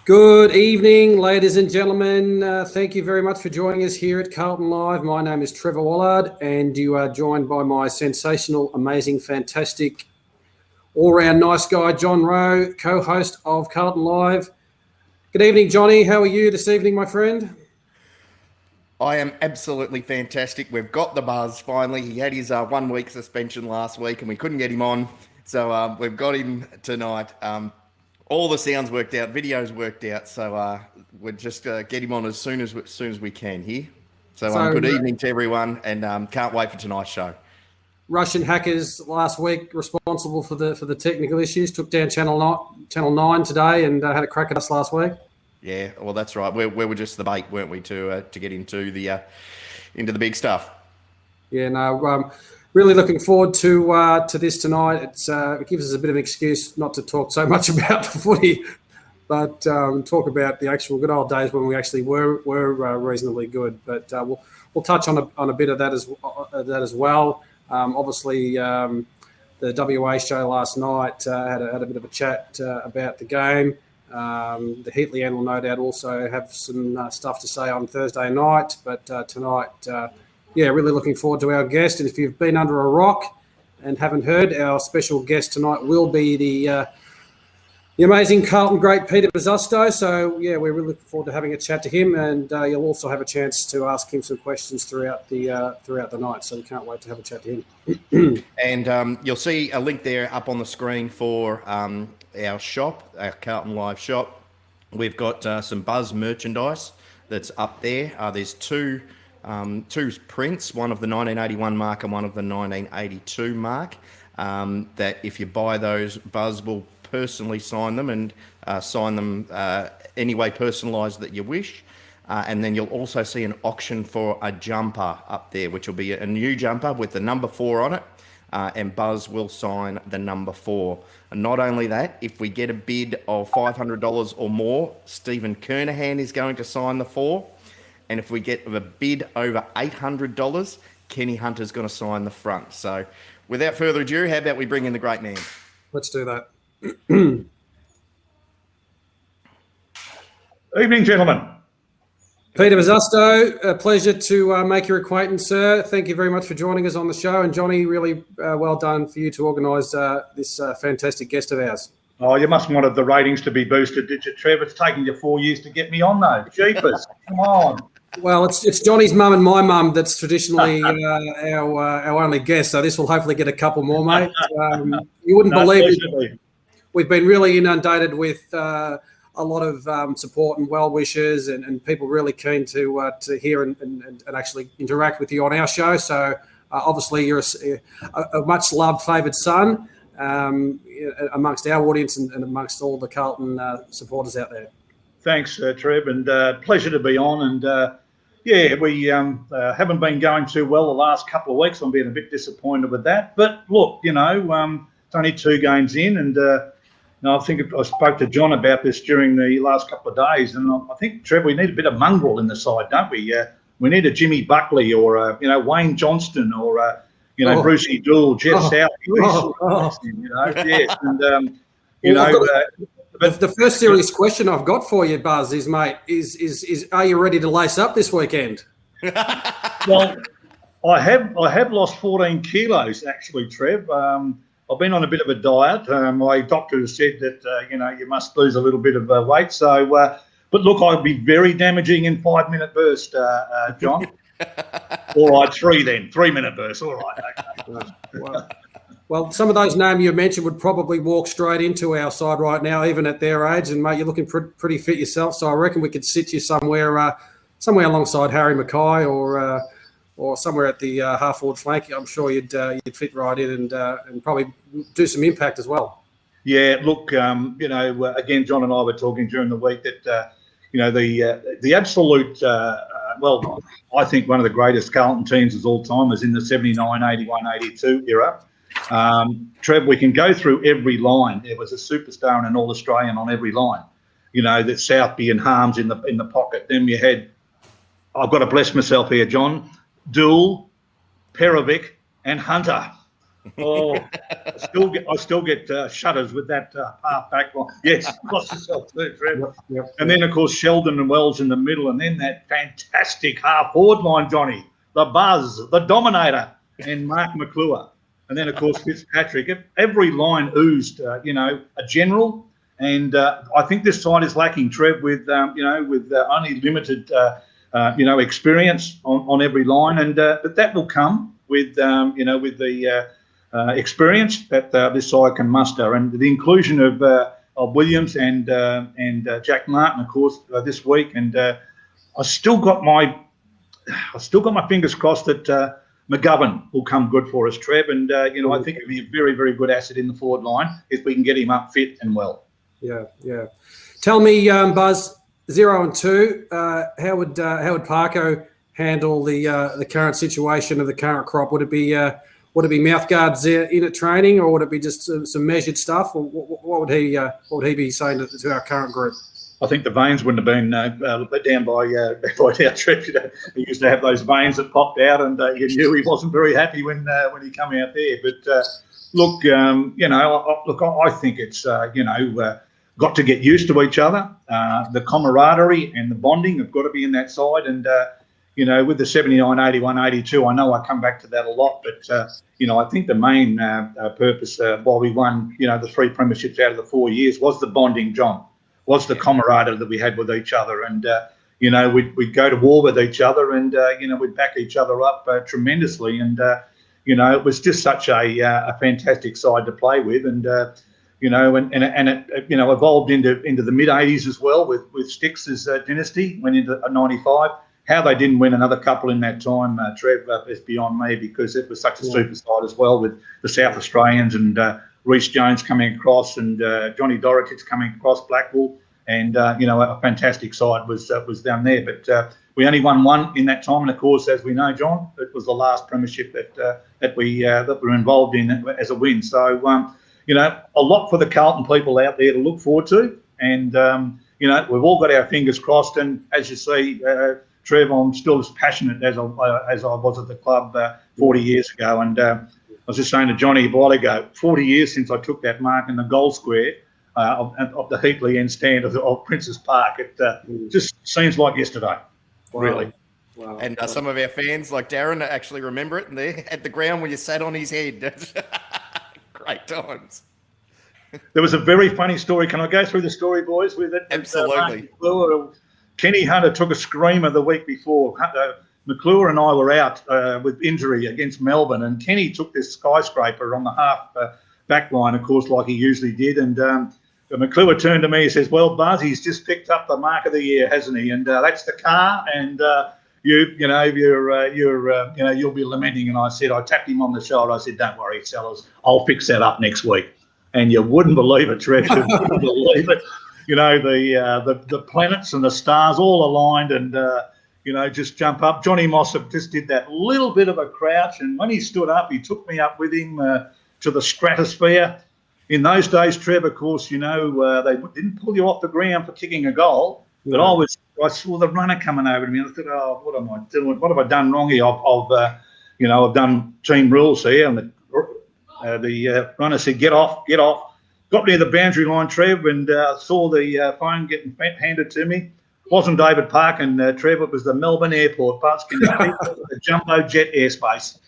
Good evening, ladies and gentlemen. Thank you very much for joining us here at Carlton Live. My name is Trevor Wallard, and you are joined by my sensational, amazing, fantastic, all-round nice guy, John Rowe, co-host of Carlton Live. Good evening, Johnny. How are you this evening, my friend? I am absolutely fantastic. We've got the buzz finally. He had his 1 week suspension last week and we couldn't get him on. So we've got him tonight. All the sounds worked out, videos worked out. So we'll just get him on as soon as we can here. So good evening to everyone, and can't wait for tonight's show. Russian hackers last week responsible for the technical issues took down Channel 9 today and had a crack at us last week. Yeah, well, that's right. We were just the bait, weren't we, to get into the big stuff. Yeah, no, really looking forward to this tonight. It gives us a bit of an excuse not to talk so much about the footy, but talk about the actual good old days when we actually were reasonably good. But we'll touch on a bit of that as well. Obviously, the WA show last night had a bit of a chat about the game. The Heatley will no doubt also have some stuff to say on Thursday night, but tonight, really looking forward to our guest. And if you've been under a rock and haven't heard, our special guest tonight will be the amazing Carlton great Peter Bosustow. So we're really looking forward to having a chat to him, and you'll also have a chance to ask him some questions throughout the night. So we can't wait to have a chat to him. And you'll see a link there up on the screen for our shop, our Carlton Live shop. We've got some Buzz merchandise that's up there. There's two prints, one of the 1981 mark and one of the 1982 mark. That if you buy those, Buzz will personally sign them and sign them any way personalised that you wish. And then you'll also see an auction for a jumper up there, which will be a new jumper with the number 4 on it. And Buzz will sign the number 4. And not only that, if we get a bid of $500 or more, Stephen Kernahan is going to sign the 4. And if we get a bid over $800, Kenny Hunter's going to sign the front. So without further ado, how about we bring in the great man? Let's do that. Evening, gentlemen. Peter Bosustow, a pleasure to make your acquaintance, sir. Thank you very much for joining us on the show. And Johnny, really well done for you to organise this fantastic guest of ours. Oh, you must have wanted the ratings to be boosted, did you, Trev? It's taken you 4 years to get me on, though. Jeepers, come on. Well, it's Johnny's mum and my mum that's traditionally our only guest, so this will hopefully get a couple more, mate. You wouldn't believe it. We've been really inundated with a lot of support and well wishes, and people really keen to hear and actually interact with you on our show. So obviously you're a much loved, favoured son amongst our audience and amongst all the Carlton supporters out there. Thanks, Trev, and pleasure to be on. And we haven't been going too well the last couple of weeks. I'm being a bit disappointed with that. But look, it's only 2 games in, and I think I spoke to John about this during the last couple of days, and I think, Trev, we need a bit of mongrel in the side, don't we? We need a Jimmy Buckley or Wayne Johnston or Brucey Dool, Jeff South. Yes, and but the first serious question I've got for you, Buzz, is, mate, is are you ready to lace up this weekend? Well, I have lost 14 kilos actually, Trev. I've been on a bit of a diet. My doctor has said that you must lose a little bit of weight. So, but look, I'll be very damaging in 5-minute burst, John. All right, 3-minute burst. All right. Okay. Well, some of those names you mentioned would probably walk straight into our side right now, even at their age. And mate, you're looking pretty fit yourself. So I reckon we could sit you somewhere alongside Harry Mackay or somewhere at the half-forward flank. I'm sure you'd fit right in and probably do some impact as well. Yeah, look, again, John and I were talking during the week that, the absolute, I think one of the greatest Carlton teams of all time was in the 79, 81, 82 era. Trev, we can go through every line. There was a superstar and an All-Australian on every line. That Southby and Harms in the pocket. Then you had, I've got to bless myself here, John, Dool, Perovic and Hunter. Oh, I still get shudders with that half back line. Yes, Bosustow too, Trev. And then, of course, Sheldon and Wells in the middle, and then that fantastic half forward line, Johnny, the Buzz, the Dominator, and Mark McClure. And then, of course, Fitzpatrick. Every line oozed, a general. And I think this side is lacking, Trev, with only limited, experience on every line. And but that will come with the experience that this side can muster, and the inclusion of Williams and Jack Martin, of course, this week. And I still got my fingers crossed that McGovern will come good for us, Trev. And I think it'll be a very, very good asset in the forward line if we can get him up fit and well. Yeah. Tell me, Buzz, 0 and 2. How would Parko handle the current situation of the current crop? Would it be mouth guards in at training, or would it be just some measured stuff? Or what would he be saying to our current group? I think the veins wouldn't have been let down by our trip. He used to have those veins that popped out, and you knew he wasn't very happy when he come out there. But I think it's got to get used to each other. The camaraderie and the bonding have got to be in that side. And with the 79, 81, 82, I know I come back to that a lot. But I think the main purpose why we won the 3 premierships out of the 4 years was the bonding, John. Was the camaraderie that we had with each other. And, we'd go to war with each other, and, we'd back each other up tremendously. And, it was just such a fantastic side to play with. And, it evolved into the mid-'80s as well with Sticks's dynasty, went into 95. How they didn't win another couple in that time, Trev, is beyond me, because it was such a super side as well, with the South Australians and Rhys Jones coming across, and Johnny Dorotich coming across Blackpool, and a fantastic side was down there. But we only won 1 in that time, and of course, as we know, John, it was the last premiership that we were involved in as a win. So a lot for the Carlton people out there to look forward to, and we've all got our fingers crossed. And as you see, Trev, I'm still as passionate as I was at the club 40 years ago. And I was just saying to Johnny a while ago, 40 years since I took that mark in the goal square of the Heatley end stand of Princes Park. It just seems like yesterday, really. Wow. And some of our fans, like Darren, actually remember it, and they're at the ground when you sat on his head. Great times. There was a very funny story. Can I go through the story, boys, with it? Absolutely. Kenny Hunter took a screamer the week before. McClure and I were out with injury against Melbourne, and Kenny took this skyscraper on the half back line, of course, like he usually did. And McClure turned to me and says, "Well, Buzz, he's just picked up the mark of the year, hasn't he? And that's the car, and you'll be lamenting." And I tapped him on the shoulder. I said, "Don't worry, sellers, I'll fix that up next week." And you wouldn't believe it, Trev. You wouldn't believe it. The planets and the stars all aligned, and just jump up. Johnny Mossop just did that little bit of a crouch, and when he stood up, he took me up with him to the stratosphere. In those days, Trev, of course, they didn't pull you off the ground for kicking a goal, but I saw the runner coming over to me, and I thought, "Oh, what am I doing? What have I done wrong here? I've done team rules here." And the runner said, "Get off, get off." Got near the boundary line, Trev, and saw the phone getting handed to me. It wasn't David Park and Trev, it was the Melbourne Airport. Buzz, can you see the jumbo jet airspace?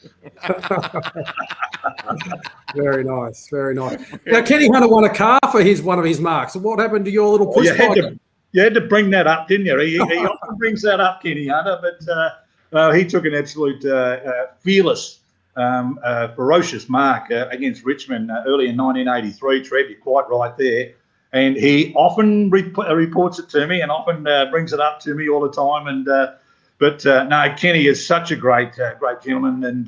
Very nice, very nice. Now, Kenny Hunter won a car for one of his marks. What happened to your little push bike? You had to bring that up, didn't you? He often brings that up, Kenny Hunter, but he took an absolute fearless, ferocious mark against Richmond early in 1983. Trev, you're quite right there. And he often reports it to me, and often brings it up to me all the time. And no, Kenny is such a great gentleman. And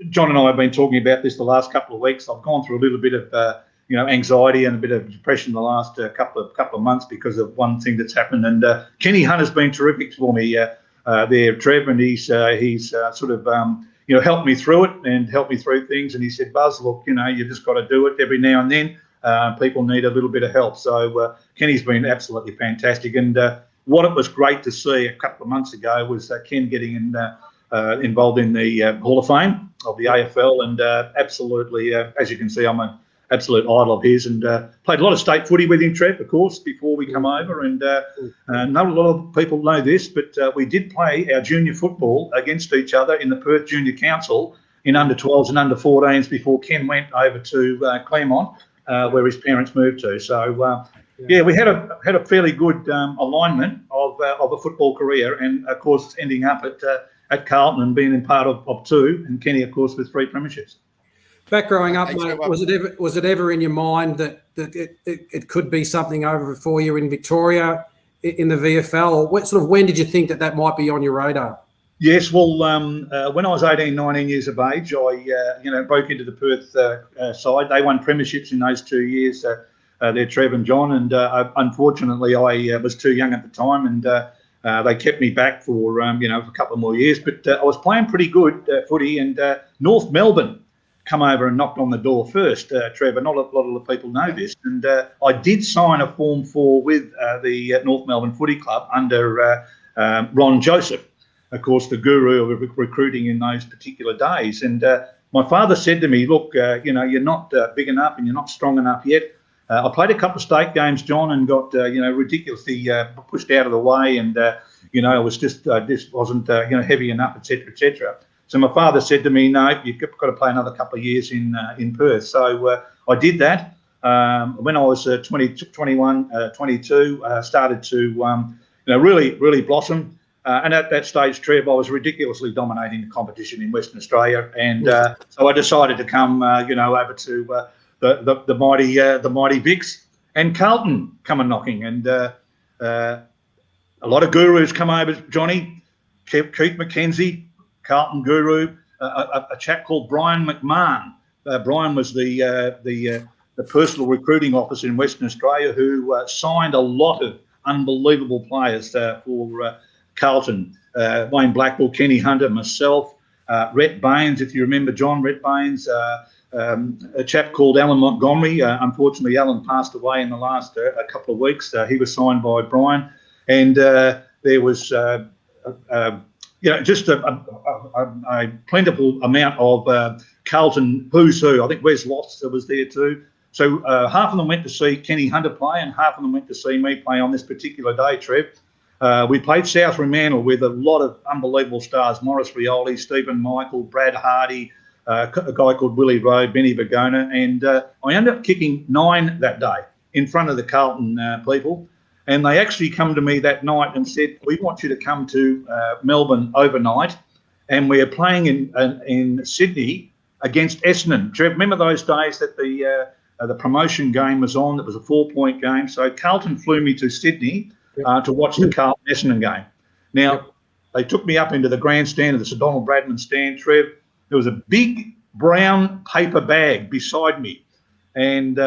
John and I have been talking about this the last couple of weeks. I've gone through a little bit of anxiety and a bit of depression the last couple of months because of one thing that's happened. And Kenny Hunter's been terrific for me there, Trev, and he's sort of helped me through it and helped me through things. And he said, "Buzz, look, you just got to do it every now and then. People need a little bit of help." So Kenny's been absolutely fantastic. And what it was great to see a couple of months ago was Ken getting in involved in the Hall of Fame of the AFL, and absolutely, as you can see, I'm an absolute idol of his, and played a lot of state footy with him, Trev, of course, before we come over. And not a lot of people know this, but we did play our junior football against each other in the Perth Junior Council in under 12s and under 14s before Ken went over to Claremont, where his parents moved to. So we had a fairly good alignment of a football career, and of course ending up at Carlton and being in part of two, and Kenny, of course, with 3 premierships. Back growing up, mate, was it ever in your mind that it could be something over for you in Victoria in the VFL, or when did you think that might be on your radar? Yes, well, when I was 18, 19 years of age, I broke into the Perth side. They won premierships in those 2 years. They're Trev and John, and unfortunately, I was too young at the time, and they kept me back for for a couple of more years. But I was playing pretty good footy, and North Melbourne come over and knocked on the door first, Trevor. Not a lot of the people know this. And I did sign a Form 4 with the North Melbourne Footy Club under Ron Joseph, of course, the guru of recruiting in those particular days. And my father said to me, look, you're not big enough and you're not strong enough yet. I played a couple of state games, John, and got, ridiculously pushed out of the way. And, it was just wasn't, heavy enough, et cetera, et cetera. So my father said to me, no, you've got to play another couple of years in Perth. So I did that. When I was 21, 22, started to, really, really blossom. And at that stage, Trev, I was ridiculously dominating the competition in Western Australia. And so I decided to come, over to the mighty Vicks, and Carlton come a knocking. And a lot of gurus come over, Johnny, Keith McKenzie, Carlton guru, a chap called Brian McMahon. Brian was the personal recruiting officer in Western Australia who signed a lot of unbelievable players for Carlton. Wayne Blackwell, Kenny Hunter, myself, Rhett Baines, if you remember John, Rhett Baines, a chap called Alan Montgomery. Unfortunately, Alan passed away in the last couple of weeks. He was signed by Brian. And there was... just a plentiful amount of Carlton who's who. I think Wes Lofts was there too. So half of them went to see Kenny Hunter play, and half of them went to see me play on this particular day, Trev. We played South Fremantle with a lot of unbelievable stars: Maurice Rioli, Stephen Michael, Brad Hardy, a guy called Willie Rowe, Benny Bagona, and I ended up kicking 9 that day in front of the Carlton people. And they actually come to me that night and said, we want you to come to Melbourne overnight, and we are playing in Sydney against Essendon. Do you remember those days that the promotion game was on? It was a 4-point game. So Carlton flew me to Sydney to watch the Carlton-Essendon game. Now, they took me up into the grandstand of the Sir Donald Bradman stand, Trev. There was a big brown paper bag beside me, and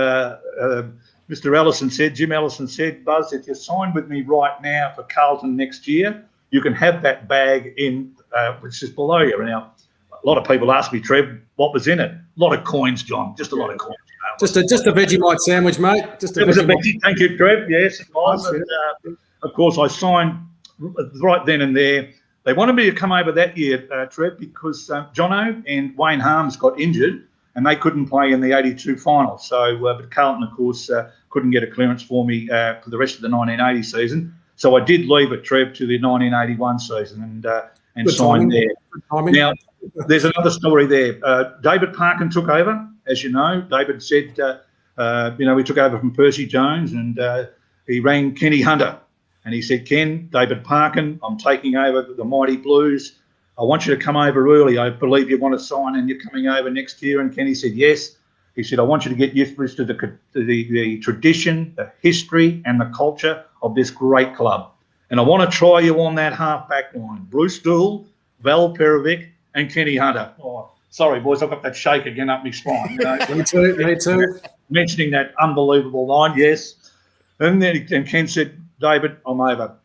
Mr. Ellison said, Jim Ellison said, Buzz, if you sign with me right now for Carlton next year, you can have that bag in, which is below you. Now, a lot of people ask me, Trev, what was in it? A lot of coins, John, just a lot of coins. Just a Vegemite sandwich, mate. It was a Vegemite. Thank you, Trev. Yes, it was. And, of course, I signed right then and there. They wanted me to come over that year, Trev, because Jono and Wayne Harms got injured, and they couldn't play in the 82 final. So, but Carlton, of course, couldn't get a clearance for me for the rest of the 1980 season. So I did leave it, Trev, to the 1981 seaon and signed there. Now, there's another story there. David Parkin took over, as you know. David said, we took over from Percy Jones, and he rang Kenny Hunter. And he said, Ken, David Parkin, I'm taking over the Mighty Blues. I want you to come over early. I believe you want to sign and you're coming over next year. And Kenny said, yes. He said, I want you to get used to the tradition, the history and the culture of this great club. And I want to try you on that half-back line. Bruce Dool, Val Perovic and Kenny Hunter. Oh, sorry, boys, I've got that shake again up my spine. Me too. Mentioning that unbelievable line, yes. And then Ken said, David, I'm over.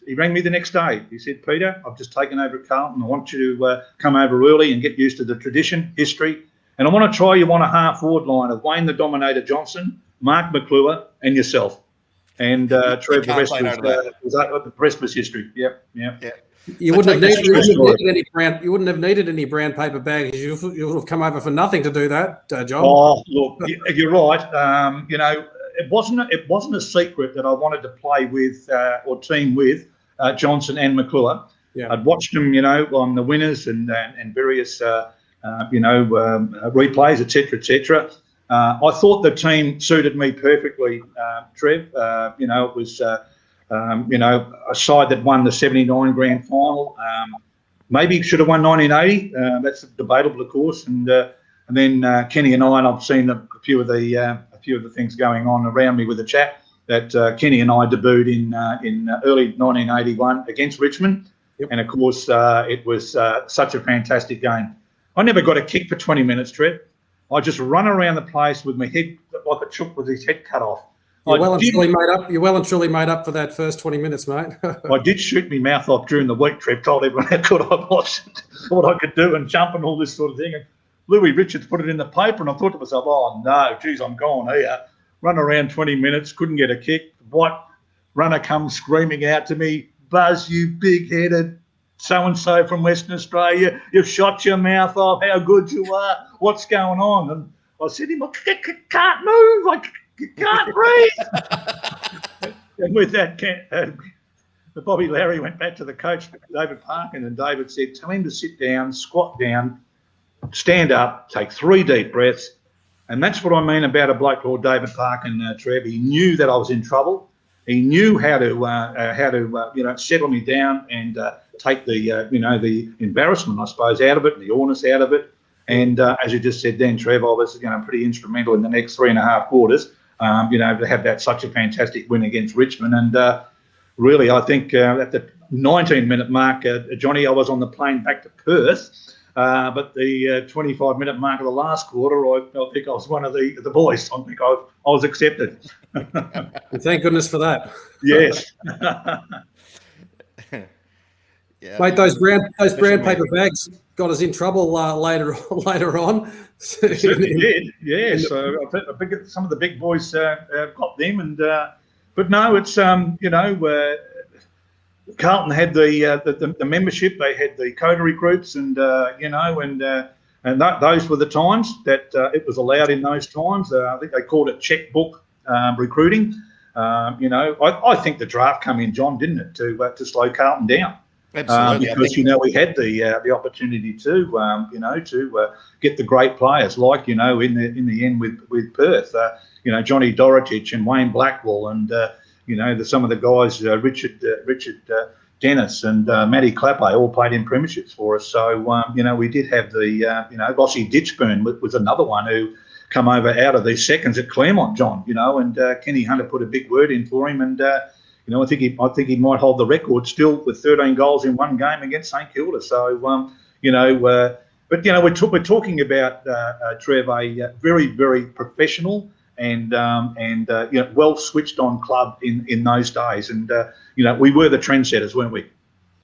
He rang me the next day. He said, Peter, I've just taken over at Carlton. I want you to come over early and get used to the tradition, history. And I want to try you on a half-forward line of Wayne the Dominator Johnson, Mark McClure, and yourself. And Trev, the rest was history. Yep. You wouldn't have needed any brown paper bags. You would have come over for nothing to do that, John. Oh, look, you're right. It wasn't a secret that I wanted to play with or team with Johnson and McClure. Yeah. I'd watched them, on the winners and various, replays, etc., etc. I thought the team suited me perfectly, Trev. It was, a side that won the '79 grand final. Maybe should have won 1980. That's debatable, of course. And then Kenny and I've seen a few of the things going on around me with the chat that Kenny and I debuted in early 1981 against Richmond. Yep. And of course, it was such a fantastic game. I never got a kick for 20 minutes, Trev. I just run around the place with my head like a chook with his head cut off. You're well and truly made up for that first 20 minutes, mate. I did shoot my mouth off during the week, Trev. Told everyone how good I was, what I could do, and jump and all this sort of thing. And Louis Richards put it in the paper, and I thought to myself, "Oh no, geez, I'm gone here." Run around 20 minutes, couldn't get a kick. What runner comes screaming out to me, "Buzz, you big-headed so-and-so from Western Australia, you've shot your mouth off, how good you are, what's going on?" And I said to him, "I can't move, I can't breathe." And with that, Bobby Lowry went back to the coach, David Parkin, and David said, "Tell him to sit down, squat down, stand up, take 3 deep breaths." And that's what I mean about a bloke called David Parkin, Trev. He knew that I was in trouble. He knew how to settle me down and take the embarrassment, I suppose, out of it, and the illness out of it. And as you just said then, Trev, I was pretty instrumental in the next 3.5 quarters, to have that such a fantastic win against Richmond. And really, I think at the 19-minute mark, Johnny, I was on the plane back to Perth. But the 25-minute mark of the last quarter, I think I was one of the boys. I think I was accepted. Thank goodness for that. Yes. Yeah, mate, those brown paper bags got us in trouble later on. Certainly did. Yeah. So I think some of the big boys got them, and but no, it's Carlton had the membership. They had the coterie groups, and those were the times that it was allowed in those times. I think they called it checkbook recruiting. I think the draft come in, John, didn't it, to slow Carlton down? Absolutely. Because we had the opportunity to get the great players like in the end with Perth. Johnny Dorotich and Wayne Blackwell and. Some of the guys, Richard Dennis and Matty Clapper, all played in premierships for us. So, we did have the, Vossi Ditchburn was another one who come over out of the seconds at Claremont, John, and Kenny Hunter put a big word in for him. And, I think he might hold the record still with 13 goals in one game against St Kilda. So, but, we're talking about, Trev, a very, very professional and well switched on club in those days, and we were the trendsetters, weren't we?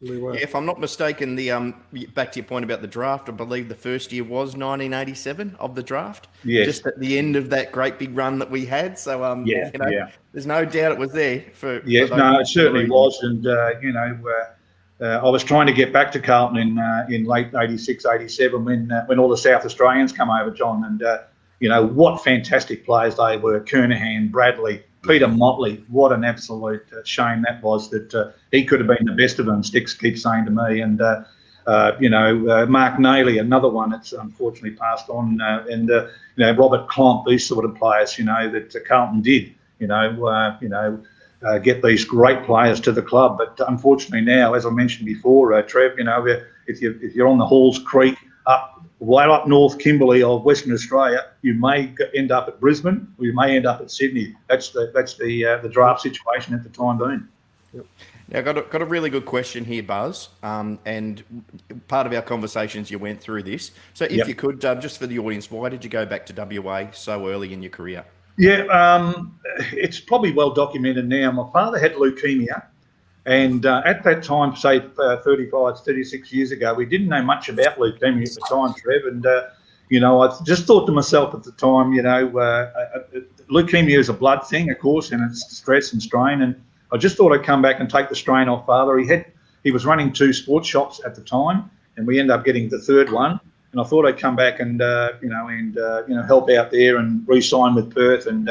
We were. If I'm not mistaken, the back to your point about the draft, I believe the first year was 1987 of the draft. Yes. Just at the end of that great big run that we had. So there's no doubt it was there for. Yes, no, it certainly was, and I was trying to get back to Carlton in late '86, '87 when all the South Australians come over, John, and. What fantastic players they were. Kernahan, Bradley, Peter Motley. What an absolute shame that was that he could have been the best of them, Sticks keeps saying to me. And, Mark Nayley, another one that's unfortunately passed on. And Robert Klomp, these sort of players, that Carlton did, get these great players to the club. But unfortunately now, as I mentioned before, Trev, if you're on the Halls Creek way up north Kimberley of Western Australia, you may end up at Brisbane or you may end up at Sydney. That's the draft situation at the time being. Yep. Now, got a really good question here, Buzz, and part of our conversations you went through this. So if you could, just for the audience, why did you go back to WA so early in your career? Yeah, it's probably well documented now. My father had leukemia. And at that time, say 35, 36 years ago, we didn't know much about leukemia at the time, Trev. And, I just thought to myself at the time, leukemia is a blood thing, of course, and it's stress and strain. And I just thought I'd come back and take the strain off Father. He had he was running 2 sports shops at the time, and we ended up getting the third one. And I thought I'd come back and help out there and re-sign with Perth and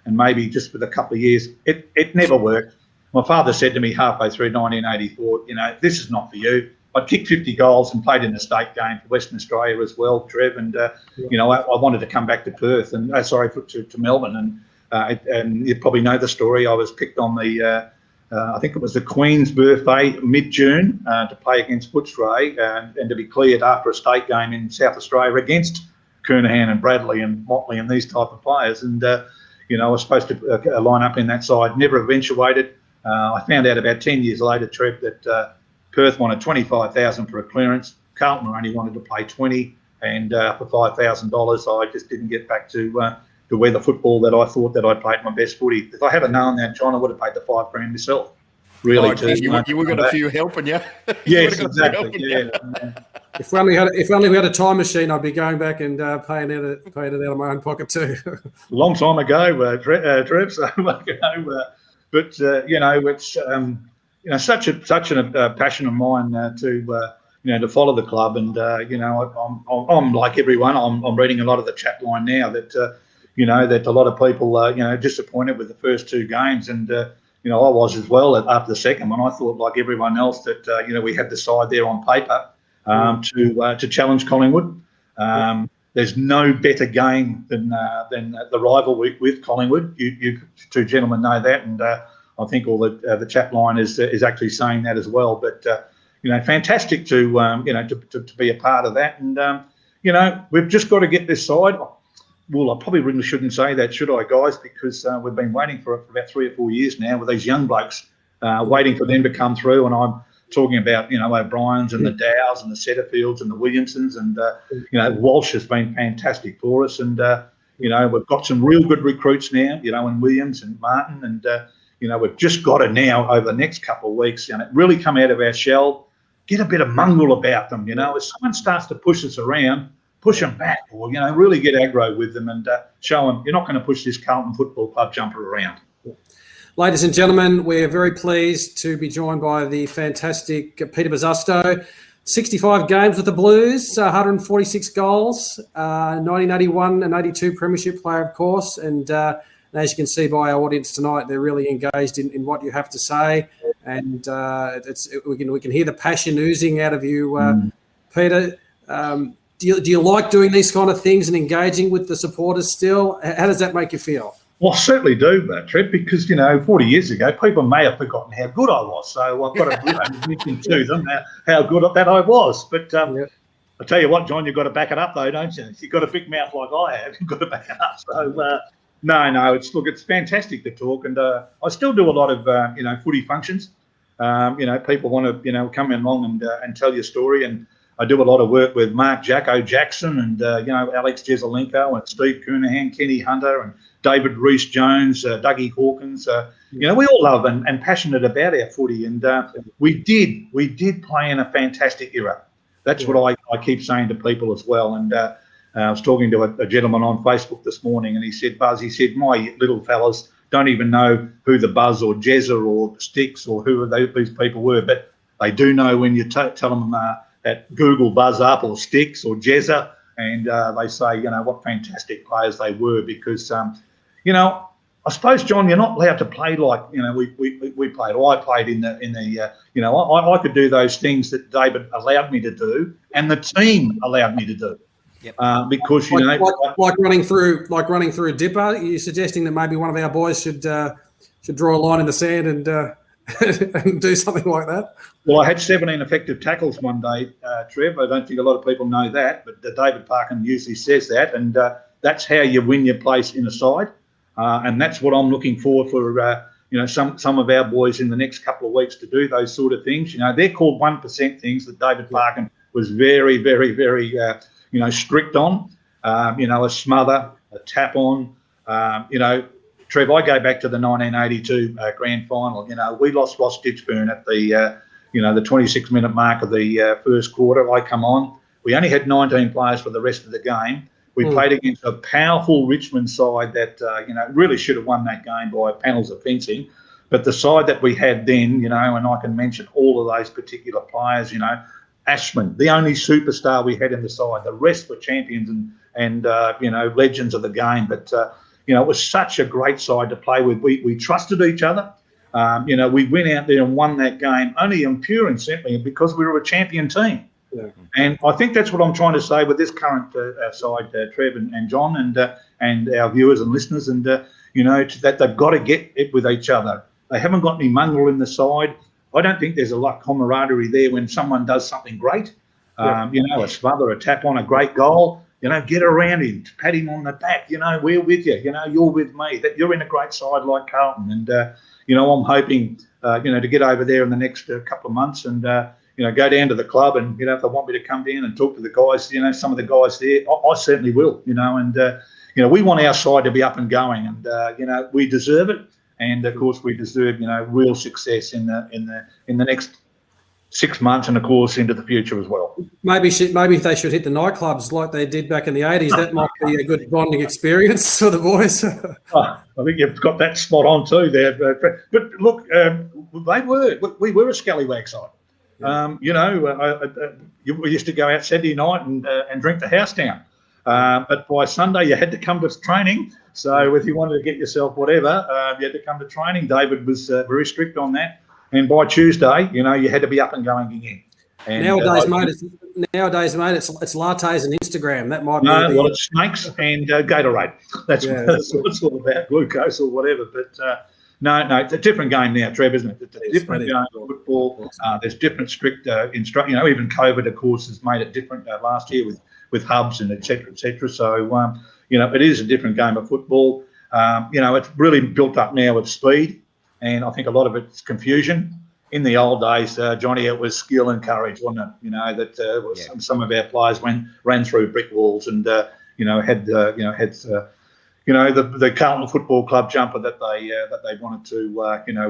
maybe just with a couple of years. It never worked. My father said to me halfway through 1984, this is not for you. I'd kicked 50 goals and played in the state game for Western Australia as well, Trev. And, I wanted to come back to Perth and, to Melbourne. And you probably know the story. I was picked on the, I think it was the Queen's birthday, mid-June, to play against Footscray and to be cleared after a state game in South Australia against Kernahan and Bradley and Motley and these type of players. And, I was supposed to line up in that side, never eventuated. I found out about 10 years later, Trev, that Perth wanted $25,000 for a clearance. Carlton only wanted to pay $20,000, and for $5,000, I just didn't get back to wear the football that I thought that I'd played my best footy. If I had known that, John, I would have paid the $5,000 myself. Really, you would have got a few helping you. Yes, exactly. Yeah. If only we had a time machine, I'd be going back and paying it out of my own pocket too. Long time ago, Trev. So, it's such a passion of mine to follow the club, and I'm like everyone. I'm reading a lot of the chat line now that that a lot of people are disappointed with the first 2 games, and I was as well after the second one. I thought, like everyone else, that we had the side there on paper to challenge Collingwood. There's no better game than the rivalry with Collingwood. You 2 gentlemen know that, and I think all the chat line is actually saying that as well. But fantastic to be a part of that, and we've just got to get this side. Well, I probably really shouldn't say that, should I, guys? Because we've been waiting for about 3 or 4 years now with these young blokes, waiting for them to come through. And I'm talking about O'Brien's and the Dows and the Setterfields and the Williamsons, and Walsh has been fantastic for us, and we've got some real good recruits now, in Williams and Martin, and we've just got to now over the next couple of weeks, really come out of our shell, get a bit of mongrel about them. If someone starts to push us around, push them back, or really get aggro with them and show them you're not going to push this Carlton Football Club jumper around. Ladies and gentlemen, we're very pleased to be joined by the fantastic Peter Bosustow. 65 games with the Blues, 146 goals, 1981 and 82 premiership player, of course. And as you can see by our audience tonight, they're really engaged in what you have to say. And we can hear the passion oozing out of you, Peter. Do you like doing these kind of things and engaging with the supporters still? How does that make you feel? Well, I certainly do, Trev, because, 40 years ago, people may have forgotten how good I was. So I've got to mention to them how good that I was. But I tell you what, John, you've got to back it up, though, don't you? You've got a big mouth like I have. You've got to back it up. So, no, it's fantastic to talk. And I still do a lot of, footy functions. People want to, come along and tell your story. And I do a lot of work with Mark Jacko Jackson and, Alex Jezelenko and Steve Kernahan, Kenny Hunter and David Rees-Jones, Dougie Hawkins. We all love and passionate about our footy. And we did play in a fantastic era. That's what I keep saying to people as well. And I was talking to a gentleman on Facebook this morning, and he said, Buzz, my little fellas don't even know who the Buzz or Jezza or Sticks or who these people were, but they do know when you tell them that Google Buzz up or Sticks or Jezza, and they say, what fantastic players they were, because, I suppose, John, you're not allowed to play like, we played. I played in the I could do those things that David allowed me to do and the team allowed me to do. Yep. Because, like running through a dipper, you're suggesting that maybe one of our boys should draw a line in the sand and and do something like that? Well, I had 17 effective tackles one day, Trev. I don't think a lot of people know that, but David Parkin usually says that, and that's how you win your place in a side. And that's what I'm looking for some of our boys in the next couple of weeks to do those sort of things. They're called 1% things that David Parkin was very, very, very, strict on. A smother, a tap on, Trev, I go back to the 1982 grand final. We lost Ross Ditchburn at the 26-minute mark of the first quarter. I come on. We only had 19 players for the rest of the game. We played against a powerful Richmond side that, really should have won that game by panels of fencing. But the side that we had then, and I can mention all of those particular players, Ashman, the only superstar we had in the side. The rest were champions and legends of the game. But, it was such a great side to play with. We trusted each other. We went out there and won that game only and pure and simply because we were a champion team. Yeah. And I think that's what I'm trying to say with this current side, Trev and John, and our viewers and listeners, and that they've got to get it with each other. They haven't got any mongrel in the side. I don't think there's a lot of camaraderie there when someone does something great. A smother, a tap on, a great goal. Get around him, pat him on the back. We're with you. You're with me. That you're in a great side like Carlton, and I'm hoping to get over there in the next couple of months and go down to the club and if they want me to come down and talk to the guys, some of the guys there, I certainly will. And we want our side to be up and going, and we deserve it. And of course, we deserve real success in the next 6 months, and of course into the future as well. Maybe they should hit the nightclubs like they did back in the 80s. That might be a good bonding experience for the boys. I think you've got that spot on too there. But look, we were a scallywag side. We used to go out Saturday night and drink the house down. But by Sunday, you had to come to training. So if you wanted to get yourself whatever, you had to come to training. David was very strict on that. And by Tuesday, you had to be up and going again. And nowadays, mate, it's lattes and Instagram. That might be. Well, it's snakes and Gatorade. That's what it's all about, glucose or whatever. But no, it's a different game now, Trev, isn't it? It's a different game of football. There's different strict instruction. Even COVID, of course, has made it different last year with hubs and et cetera, et cetera. So, it is a different game of football. It's really built up now with speed. And I think a lot of it's confusion. In the old days, Johnny, it was skill and courage, wasn't it? Some of our players ran through brick walls and had the Carlton Football Club jumper that they wanted to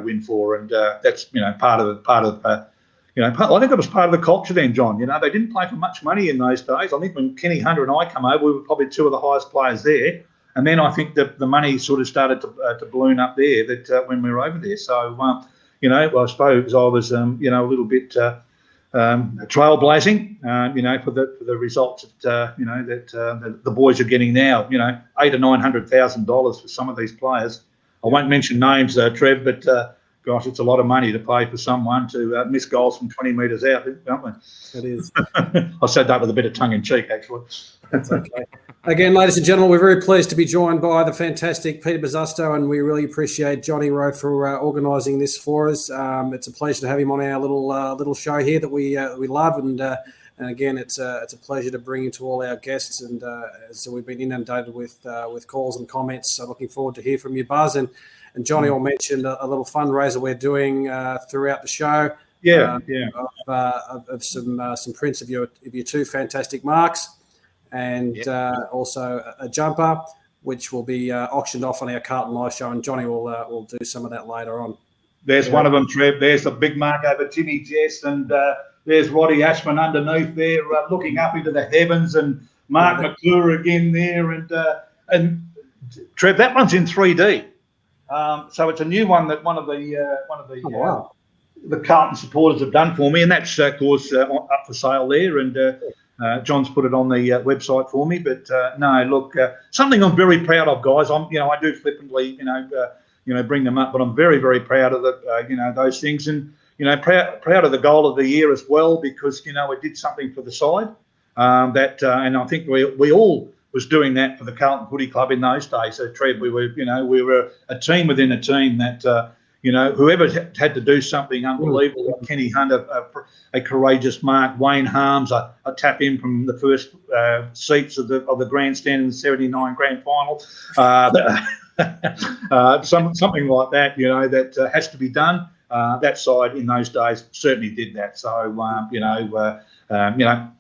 win for, and that's part of I think it was part of the culture then, John. They didn't play for much money in those days. I think when Kenny Hunter and I come over, we were probably two of the highest players there. And then I think that the money sort of started to balloon up there when we were over there. So, I suppose I was, a little bit trailblazing, for the results that the boys are getting now. $800,000 to $900,000 for some of these players. I won't mention names, Trev, but gosh, it's a lot of money to pay for someone to miss goals from 20 metres out, don't we? It is. I said that with a bit of tongue in cheek, actually. That's okay. Again, ladies and gentlemen, we're very pleased to be joined by the fantastic Peter Bosustow, and we really appreciate Johnny Rowe for organising this for us. It's a pleasure to have him on our little show here that we love, and again, it's a pleasure to bring into all our guests. And so we've been inundated with calls and comments. So looking forward to hear from you, Buzz. And Johnny will mention a little fundraiser we're doing throughout the show. Of some prints of your two fantastic marks. And also a jumper, which will be auctioned off on our Carlton Live show, and Johnny will do some of that later on. There's one of them, Trev. There's the big mark over Timmy Jess, and there's Roddy Ashman underneath there, looking up into the heavens, and Mark McClure again there, and Trev, that one's in 3D. So it's a new one that one of the the Carlton supporters have done for me, and that's of course up for sale there, and John's put it on the website for me. But no, look, something I'm very proud of, guys. I do flippantly bring them up, but I'm very, very proud of those things, and proud of the goal of the year as well, because it did something for the side and I think we all was doing that for the Carlton Footy Club in those days. So Trev, we were a team within a team that whoever had to do something unbelievable, like Kenny Hunter, a courageous mark, Wayne Harms, a tap in from the first seats of the grandstand in the '79 grand final, something like that, that has to be done. That side in those days certainly did that. So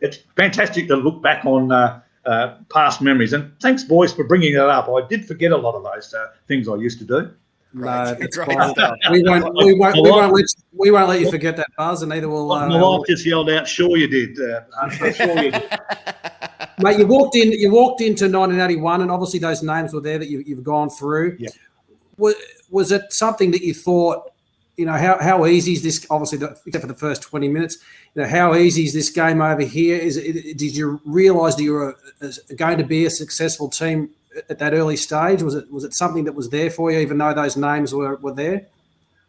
it's fantastic to look back on past memories. And thanks, boys, for bringing that up. I did forget a lot of those things I used to do. No, that's fine. We won't let you forget that, Buzz, and neither will. My wife just yelled out, "Sure you did." Sure you did. Mate, you walked into 1981, and obviously those names were there that you've gone through. Yeah. was it something that you thought, how easy is this? Obviously, except for the first 20 minutes, how easy is this game over here? Did you realise that you were going to be a successful team at that early stage? Was it something that was there for you, even though those names were there?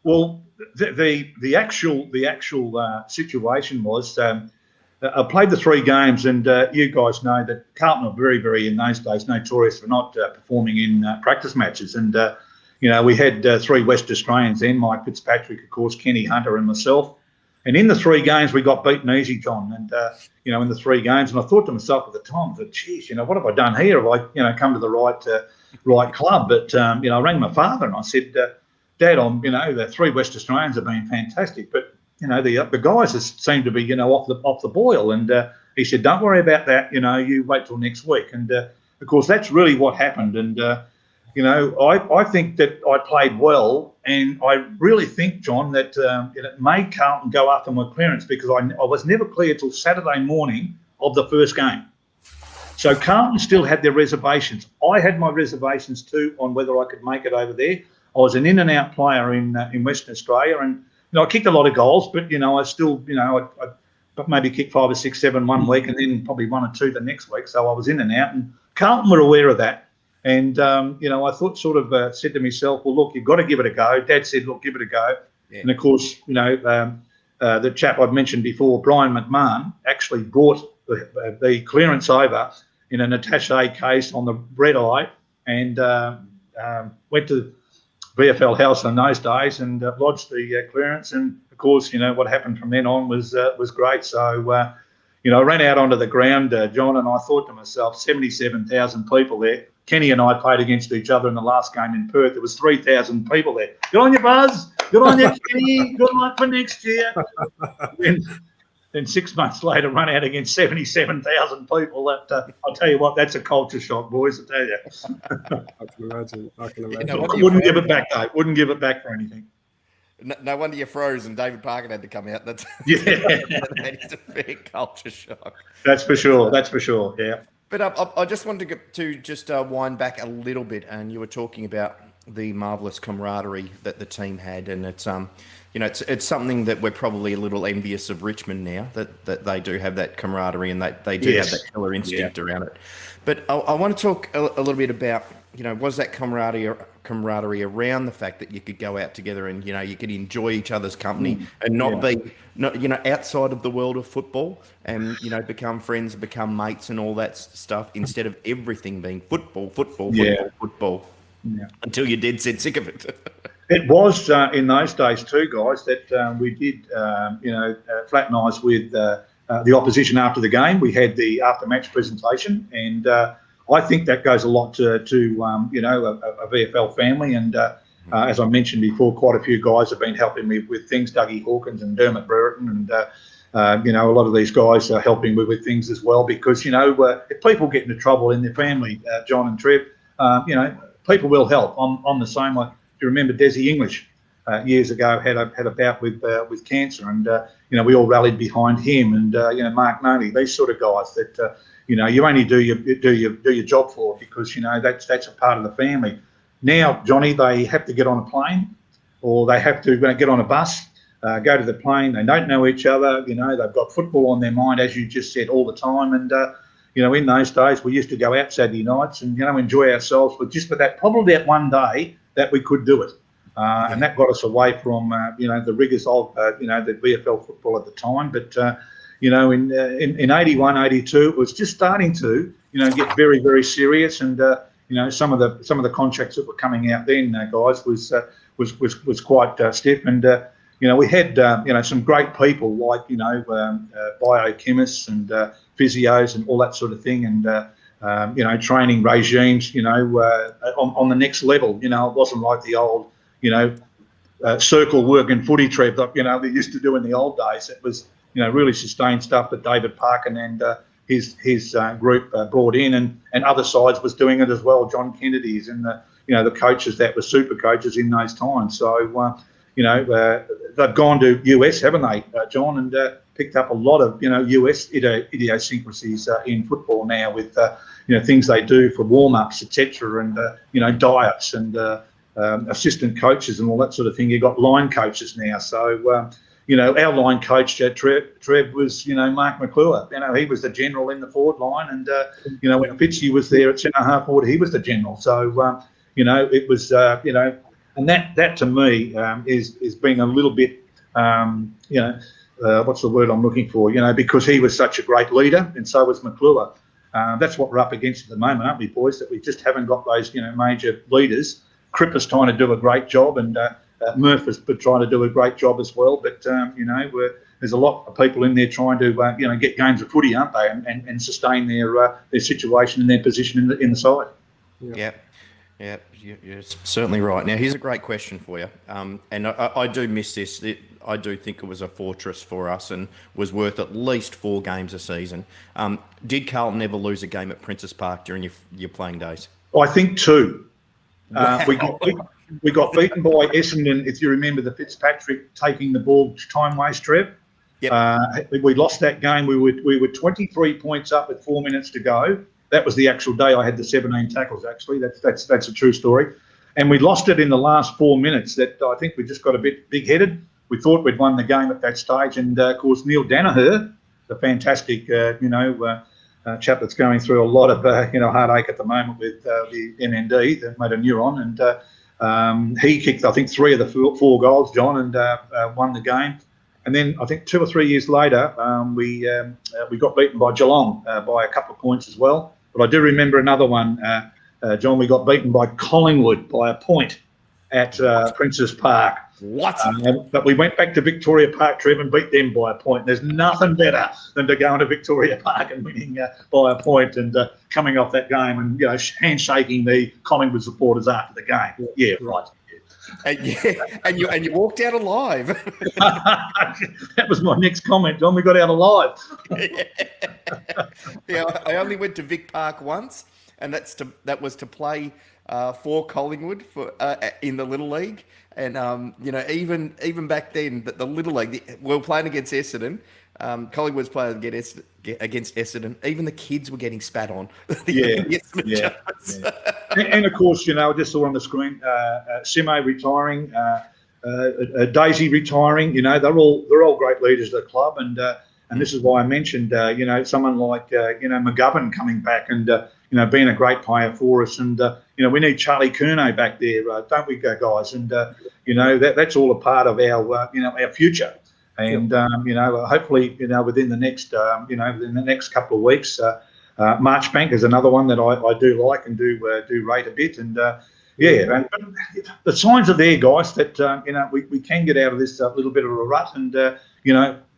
Well, the actual situation was I played the 3 games, and you guys know that Carlton were very, very in those days notorious for not performing in practice matches, and we had 3 West Australians then, Mike Fitzpatrick, of course, Kenny Hunter, and myself. And in the 3 games, we got beaten easy, John. And in the 3 games, and I thought to myself at the time, geez, what have I done here? Have I, come to the right club? But I rang my father and I said, Dad, the 3 West Australians have been fantastic, but the guys seem to be off the boil. And he said, don't worry about that. You wait till next week. And of course, that's really what happened. And I think that I played well, and I really think, John, that it made Carlton go after my clearance, because I was never clear till Saturday morning of the first game. So Carlton still had their reservations. I had my reservations too on whether I could make it over there. I was an in and out player in Western Australia, and I kicked a lot of goals, but I still I maybe kicked 5 or 6, 7 one week, and then probably 1 or 2 the next week. So I was in and out, and Carlton were aware of that. And, I thought, said to myself, well, look, you've got to give it a go. Dad said, look, give it a go. Yeah. And, of course, the chap I've mentioned before, Brian McMahon, actually brought the clearance over in an attaché case on the red eye, and went to VFL House in those days and lodged the clearance. And, of course, what happened from then on was great. So, I ran out onto the ground, John, and I thought to myself, 77,000 people there. Kenny and I played against each other in the last game in Perth. There was 3,000 people there. Good on you, Buzz. Good on you, Kenny. Good luck for next year. Then 6 months later, run out against 77,000 people. That I'll tell you what, that's a culture shock, boys. I tell you. I can imagine. Wouldn't give it back, though. Wouldn't give it back for anything. No wonder you froze and David Parkin had to come out. That is a big culture shock. That's for sure. That's for sure. Yeah. But I just wanted to wind back a little bit, and you were talking about the marvellous camaraderie that the team had, and it's it's something that we're probably a little envious of Richmond now, that they do have that camaraderie and they do have that killer instinct around it. But I want to talk a little bit about, was that camaraderie around the fact that you could go out together and, you could enjoy each other's company and not be outside of the world of football and, become friends, become mates and all that stuff, instead of everything being football, until you're dead set sick of it. It was in those days too, guys, that we did, flatten eyes with the opposition after the game. We had the after-match presentation, and I think that goes a lot to a VFL family. And as I mentioned before, quite a few guys have been helping me with things. Dougie Hawkins and Dermot Brereton, and a lot of these guys are helping me with things as well. Because if people get into trouble in their family, John and Trev, people will help. I'm the same. Like, if you remember, Desi English years ago had a bout with cancer, and we all rallied behind him. And Mark Noley, these sort of guys that. You only do your job for, because that's a part of the family. Now, Johnny, they have to get on a plane, or they have to get on a bus, go to the plane. They don't know each other. They've got football on their mind, as you just said, all the time. And in those days, we used to go out Saturday nights and enjoy ourselves. But just for that, probably that one day that we could do it, and that got us away from the rigours of the VFL football at the time. But in 81, 82, it was just starting to, get very, very serious. And, some of the contracts that were coming out then, guys, was quite stiff. And, we had, some great people like, biochemists and physios and all that sort of thing. And, training regimes, on the next level. It wasn't like the old, circle work and footy trip that, they used to do in the old days. It was, really sustained stuff that David Parkin and his group brought in, and other sides was doing it as well. John Kennedy's and the coaches that were super coaches in those times. So they've gone to US, haven't they, John, and picked up a lot of US idiosyncrasies in football now with things they do for warm ups, etc., and diets and assistant coaches and all that sort of thing. You've got line coaches now. So, our line coach, Trev, was, Mark McClure. He was the general in the forward line. And, when Fitzy was there at centre half forward, he was the general. So, it was, and that to me is being a little bit, what's the word I'm looking for? Because he was such a great leader, and so was McClure. That's what we're up against at the moment, aren't we, boys? That we just haven't got those, major leaders. Cripper's trying to do a great job, and Murph has been trying to do a great job as well. But there's a lot of people in there trying to, get games of footy, aren't they, and sustain their situation and their position in the side. Yeah, you're certainly right. Now, here's a great question for you, and I do miss this. I do think it was a fortress for us and was worth at least 4 games a season. Did Carlton ever lose a game at Princes Park during your playing days? I think 2. We got beaten by Essendon, if you remember the Fitzpatrick taking the ball time waste, Trev. Yep. We lost that game. We were 23 points up with 4 minutes to go. That was the actual day I had the 17 tackles, actually. That's a true story. And we lost it in the last 4 minutes. That I think we just got a bit big-headed. We thought we'd won the game at that stage. And, of course, Neil Danaher, the fantastic, chap that's going through a lot of, heartache at the moment with the MND, the motor neuron. And he kicked, I think, 3 of the 4 goals, John, and won the game. And then I think 2 or 3 years later, we got beaten by Geelong by a couple of points as well. But I do remember another one, John. We got beaten by Collingwood by a point at Princes Park. What? But we went back to Victoria Park, Trev, and beat them by a point. There's nothing better than to go into Victoria Park and winning by a point and coming off that game and handshaking the Collingwood supporters after the game. Yeah, right. And you walked out alive. That was my next comment, John. We got out alive. Yeah, I only went to Vic Park once, and that was to play for Collingwood in the Little League. And even back then, the Little League, we were playing against Essendon. Collingwood was playing against Essendon. Even the kids were getting spat on. And of course, I just saw on the screen, Simo retiring, Daisy retiring. They're all great leaders of the club, and this is why I mentioned, someone like McGovern coming back and being a great player for us, and we need Charlie Curnow back there, don't we, guys? And that's all a part of our future. And hopefully, within the next couple of weeks, Marchbank is another one that I do like and do rate a bit. And and the signs are there, guys, that we can get out of this little bit of a rut and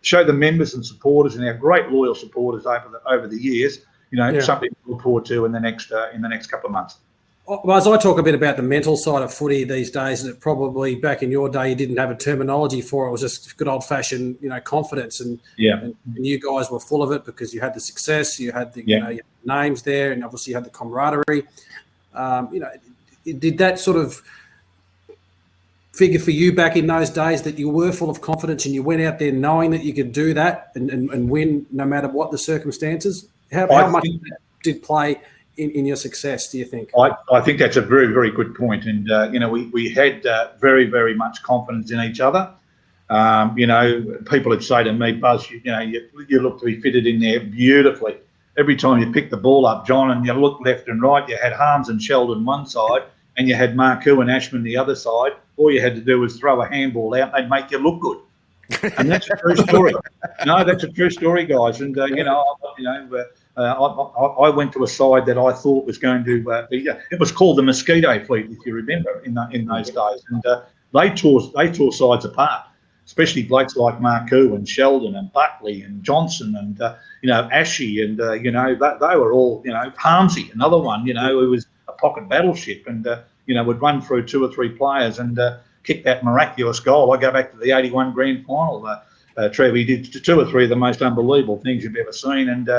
show the members and supporters and our great loyal supporters over the years, something to look forward to in the next couple of months. Well, as I talk a bit about the mental side of footy these days, and it probably back in your day you didn't have a terminology for it. It was just good old-fashioned, confidence, and you guys were full of it because you had the success, you had the you had names there, and obviously you had the camaraderie. Did that sort of figure for you back in those days that you were full of confidence and you went out there knowing that you could do that and win no matter what the circumstances? How much did play in your success, do you think? I think that's a very, very good point. And, we had very, very much confidence in each other. People would say to me, Buzz, you look to be fitted in there beautifully. Every time you picked the ball up, John, and you looked left and right, you had Harms and Sheldon one side and you had Marku and Ashman the other side. All you had to do was throw a handball out and they'd make you look good. And that's a true story. No, that's a true story, guys. And, I went to a side that I thought was going to be. It was called the Mosquito Fleet, if you remember, in those days, and they tore sides apart, especially blokes like Marku and Sheldon and Buckley and Johnson and Ashy and they were all Harmsy, another one, who was a pocket battleship and would run through 2 or 3 players and kick that miraculous goal. I go back to the '81 grand final. Trev, he did 2 or 3 of the most unbelievable things you've ever seen, and.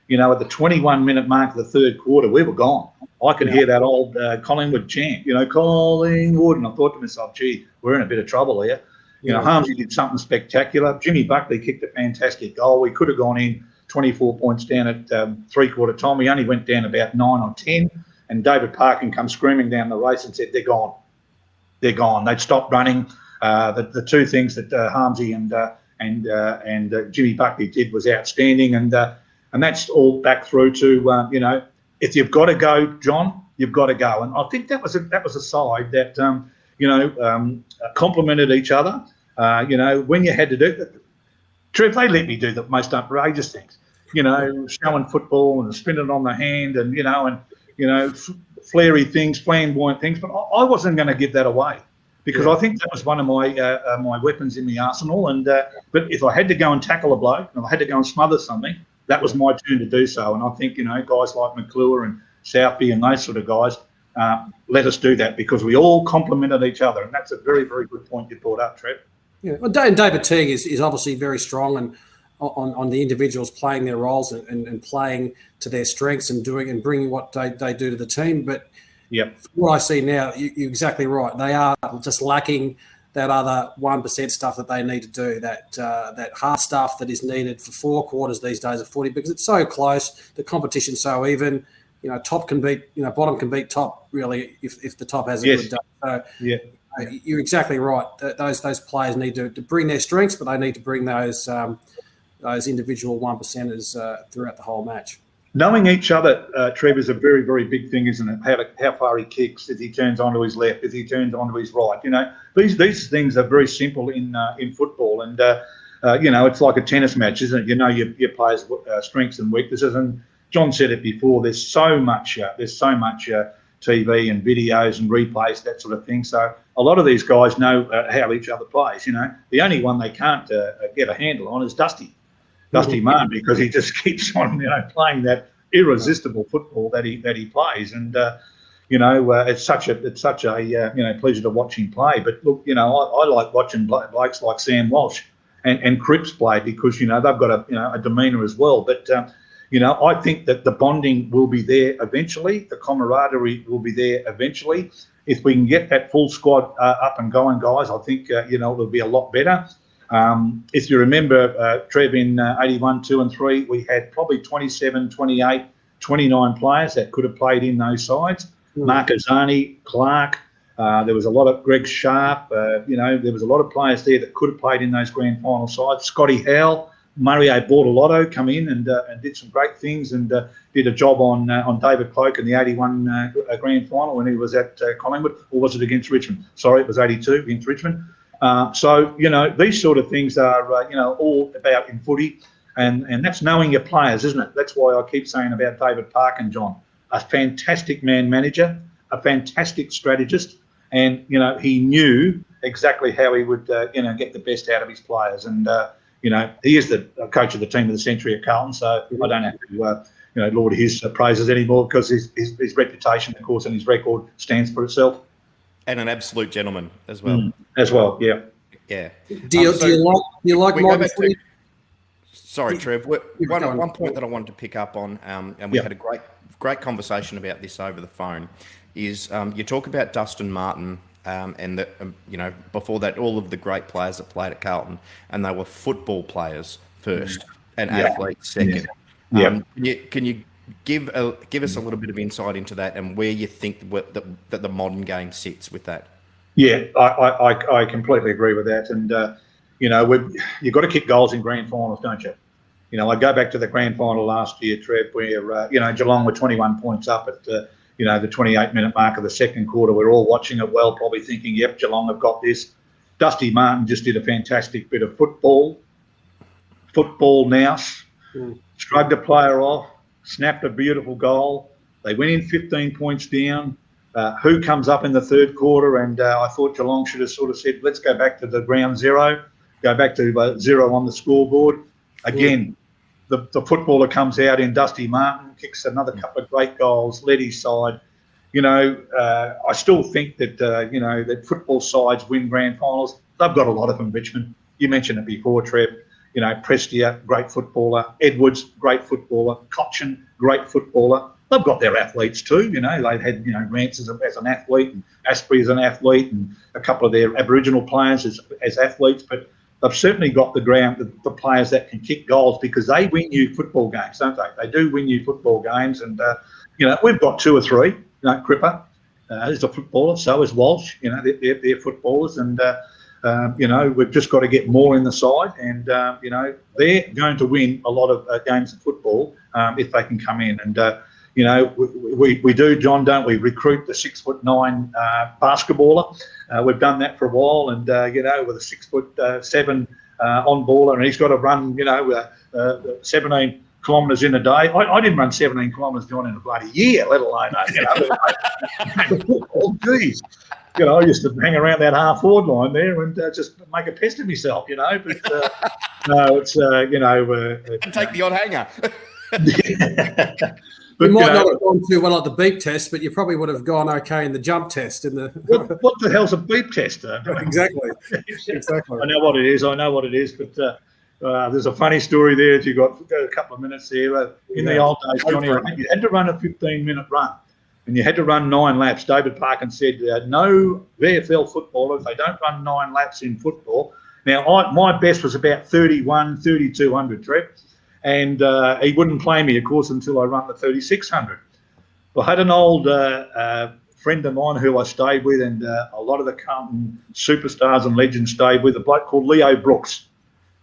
At the 21-minute mark of the third quarter, we were gone. I could hear that old Collingwood chant, Collingwood, and I thought to myself, gee, we're in a bit of trouble here. Harmsy did something spectacular. Jimmy Buckley kicked a fantastic goal. We could have gone in 24 points down at three-quarter time. We only went down about 9 or 10, and David Parkin come screaming down the race and said, they're gone. they're gone. They'd stopped running. The two things that Harmsy and Jimmy Buckley did was outstanding, and that's all back through to if you've got to go, John, you've got to go. And I think that was a side that complemented each other. When you had to do it, Trev, they let me do the most outrageous things. Showing football and spinning on the hand, and flary things, flamboyant things. But I wasn't going to give that away, because I think that was one of my weapons in the arsenal. And but if I had to go and tackle a bloke, and I had to go and smother something, that was my turn to do so. And I think guys like McClure and Southby and those sort of guys let us do that, because we all complemented each other. And that's a very, very good point you brought up, Trev. Yeah, well, David Teague is obviously very strong and on the individuals playing their roles and playing to their strengths and bringing what they do to the team. But what I see now, you're exactly right. They are just lacking that other 1% stuff that they need to do, that hard stuff that is needed for 4 quarters these days of footy, because it's so close, the competition's so even. Top can beat, bottom can beat top, really, if the top has a good day. So, you're exactly right. Those players need to bring their strengths, but they need to bring those individual 1%ers throughout the whole match. Knowing each other, Trev, is a very, very big thing, isn't it? How far he kicks, if he turns onto his left, if he turns onto his right. These things are very simple in football, and it's like a tennis match, isn't it? Your players' strengths and weaknesses, and John said it before. There's so much TV and videos and replays, that sort of thing. So a lot of these guys know how each other plays. The only one they can't get a handle on is Dusty Martin, because he just keeps on playing that irresistible football that he plays. And it's such a pleasure to watch him play. But look, I like watching blokes like Sam Walsh and Cripps play, because they've got a demeanour as well. But I think that the bonding will be there eventually. The camaraderie will be there eventually. If we can get that full squad up and going, guys, I think it'll be a lot better. If you remember, Trev, in 81, 2 and 3, we had probably 27, 28, 29 players that could have played in those sides. Mark Azani, Clark, there was a lot of Greg Sharp, there was a lot of players there that could have played in those grand final sides. Scotty Howell, Mario Bortolotto come in and did some great things, and did a job on David Cloak in the 81 grand final when he was at Collingwood, or was it against Richmond? Sorry, it was 82 against Richmond. So these sort of things are all about in footy, and that's knowing your players, isn't it? That's why I keep saying about David Parkin, John, a fantastic man manager, a fantastic strategist, and he knew exactly how he would get the best out of his players. And he is the coach of the team of the century at Carlton, so I don't have to laud his praises anymore, because his reputation, of course, and his record stands for itself. And an absolute gentleman as well. Yeah. Do you like modern footy? Sorry, Trev. One point that I wanted to pick up on, and we had a great conversation about this over the phone, is you talk about Dustin Martin. And before that, all of the great players that played at Carlton, and they were football players first and athletes second. Can you give us a little bit of insight into that, and where you think that the modern game sits with that? Yeah, I completely agree with that. And you've got to kick goals in grand finals, don't you? I go back to the grand final last year, Trev, where Geelong were 21 points up at the 28-minute mark of the second quarter. We're all watching it well, probably thinking, yep, Geelong have got this. Dusty Martin just did a fantastic bit of football nous, shrugged a player off, snapped a beautiful goal. They went in 15 points down. Who comes up in the third quarter? And I thought Geelong should have sort of said, let's go back to the ground zero, go back to 0 on the scoreboard. Again, the footballer comes out in Dusty Martin, kicks another couple of great goals, led his side. I still think that, that football sides win grand finals. They've got a lot of them, Richmond. You mentioned it before, Trev. Prestia, great footballer. Edwards, great footballer. Cochin, great footballer. They've got their athletes too. They had, Rance as an athlete, and Asprey as an athlete, and a couple of their Aboriginal players as athletes. But they've certainly got the players that can kick goals, because they win you football games, don't they? They do win you football games. And, we've got 2 or 3, Cripper, is a footballer. So is Walsh. You know, they're footballers, and you know, we've just got to get more in the side, and you know, they're going to win a lot of games of football if they can come in. And you know, we do, John, don't we? Recruit the 6'9" basketballer. We've done that for a while, and you know, with a 6'7" on baller, and he's got to run, you know, 17 kilometres in a day. I didn't run 17 kilometres, John, in a bloody year, let alone, you know. Oh, geez. You know, I used to hang around that half-forward line there and just make a pest of myself, you know. But no, it's, you know... and take the odd hanger. But, you might not have gone too well at the beep test, but you probably would have gone okay in the jump test. What the hell's a beep test? Exactly. Exactly. I know what it is, but there's a funny story there. If you've got a couple of minutes there. In the old days, Johnny, you had to run a 15-minute run, and you had to run 9 laps. David Parkin said, no VFL footballer, if they don't run 9 laps in football. Now, my best was about 3,200, Trev. And he wouldn't play me, of course, until I run the 3,600. Well, I had an old friend of mine who I stayed with, and a lot of the Carlton superstars and legends stayed with, a bloke called Leo Brooks.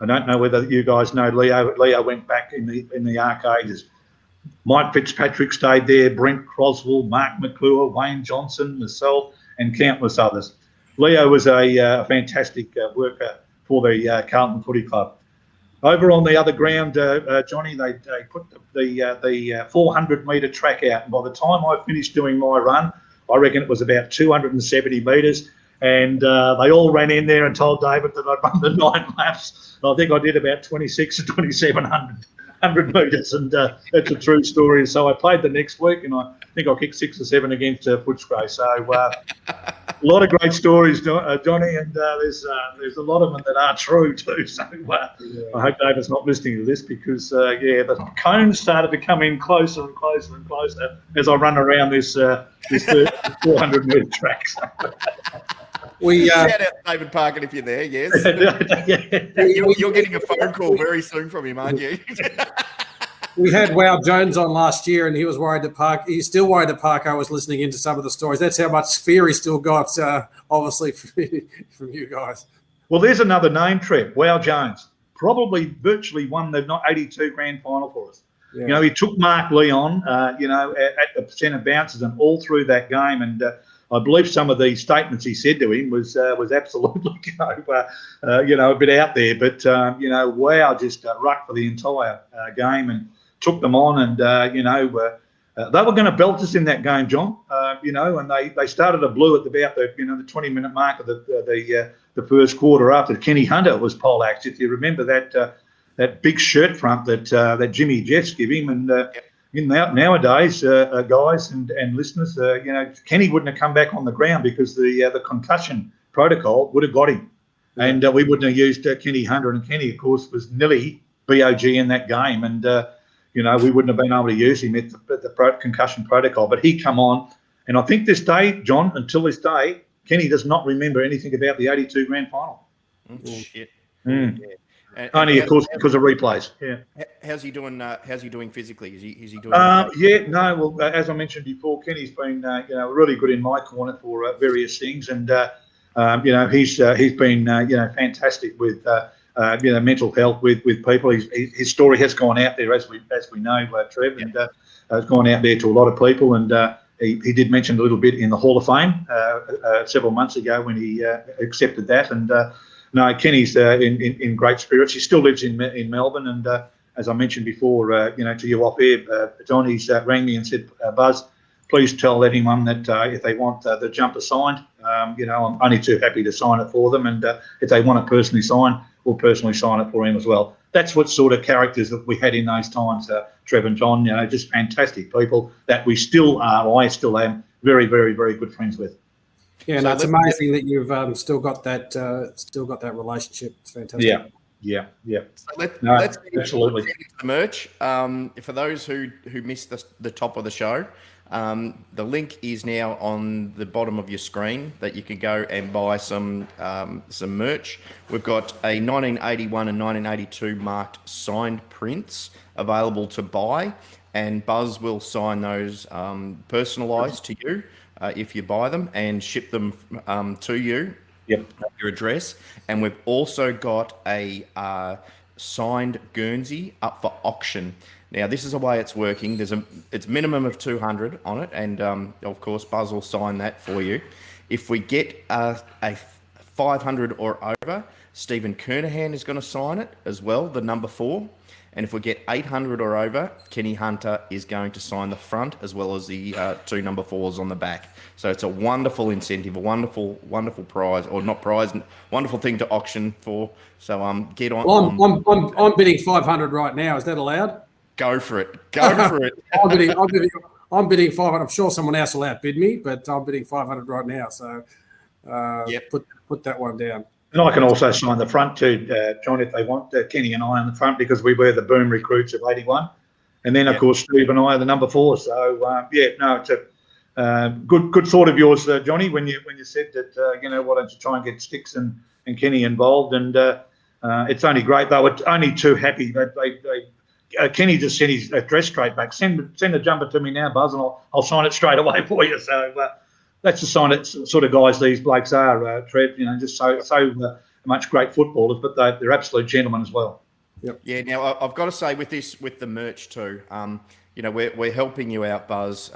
I don't know whether you guys know Leo. Leo went back in the arc ages. Mike Fitzpatrick stayed there, Brent Croswell, Mark McClure, Wayne Johnson, myself, and countless others. Leo was a fantastic worker for the Carlton Footy Club. Over on the other ground, Johnny, they put the 400-metre track out. And by the time I finished doing my run, I reckon it was about 270 metres. And they all ran in there and told David that I'd run the 9 laps. I think I did about 26 or 2,700 metres. And that's a true story. So I played the next week, and I think I kicked 6 or 7 against Footscray. So a lot of great stories, Johnny, and there's a lot of them that are true too. So I hope David's not listening to this, because the cones started to come in closer and closer and closer as I run around this 400-metre track. Shout out David Parkin if you're there. Yes, you're getting a phone call very soon from him, aren't you? We had Wow Jones on last year, and he was worried that he's still worried that Parko was listening into some of the stories. That's how much fear he still got, obviously, from you guys. Well, there's another name, Trev. Wow Jones probably virtually won the 82 grand final for us. Yeah. You know, he took Mark Leon, you know, at the percent of bounces and all through that game, and I believe some of the statements he said to him was absolutely, you know, a bit out there. But you know, Wow just rucked for the entire game and took them on, and you know, they were going to belt us in that game, John. You know, and they started a blue at about the 20-minute mark of the first quarter after Kenny Hunter was poleaxed. If you remember that big shirt front that Jimmy Jeffs gave him, and nowadays, guys and listeners, you know, Kenny wouldn't have come back on the ground because the concussion protocol would have got him, and we wouldn't have used Kenny Hunter. And Kenny, of course, was nearly BOG in that game, and you know, we wouldn't have been able to use him at the concussion protocol. But he come on, and I think this day, John, until this day, Kenny does not remember anything about the 82 grand final. Shit. Mm. Yeah. Only, of course, because of replays. Yeah. How's he doing? How's he doing physically? Is he doing? Yeah. No. Well, as I mentioned before, Kenny's been you know, really good in my corner for various things, and you know, he's been you know, fantastic with you know, mental health with people. His story has gone out there, as we know, Trev, and has gone out there to a lot of people. And he did mention a little bit in the Hall of Fame several months ago when he accepted that. And no, Kenny's in great spirits. He still lives in Melbourne, and as I mentioned before, you know, to you off air, John, he's rang me and said, Buzz, please tell anyone that if they want the jumper signed, you know, I'm only too happy to sign it for them. And if they want it personally signed, we'll personally sign it for him as well. That's what sort of characters that we had in those times, Trev and John, you know, just fantastic people that we still are, I still am very, very, very good friends with. Yeah, so no, it's amazing that you've still got that relationship. It's fantastic. Yeah. So let's absolutely get into the merch. For those who missed the top of the show, the link is now on the bottom of your screen that you can go and buy some merch. We've got a 1981 and 1982 marked signed prints available to buy, and Buzz will sign those personalised to you. if you buy them and ship them to you. Yep. Your address. And we've also got a signed Guernsey up for auction. Now, this is the way it's working. It's minimum of 200 on it, and of course, Buzz will sign that for you. If we get a 500 or over, Stephen Kernahan is going to sign it as well, the number 4. And if we get 800 or over, Kenny Hunter is going to sign the front as well as the 2 number 4s on the back. So it's a wonderful incentive, a wonderful prize, or not prize, wonderful thing to auction for. So get on. Well, I'm bidding 500 right now. Is that allowed? Go for it. Go for it. I'm bidding 500. I'm sure someone else will outbid me, but I'm bidding 500 right now. So put that one down. And I can also sign the front too, John, if they want, Kenny and I on the front, because we were the boom recruits of 81. And then, of course, Steve and I are the number 4. So, it's a good thought of yours, Johnny, when you said that, why don't you try and get Sticks and Kenny involved. And it's only great. They were only too happy. Kenny just sent his address straight back. Send a jumper to me now, Buzz, and I'll sign it straight away for you. So, that's the sign that sort of guys these blokes are, Trev. Just so much great footballers, but they're absolute gentlemen as well. Yep. Yeah. Now I've got to say with the merch too. We're helping you out, Buzz.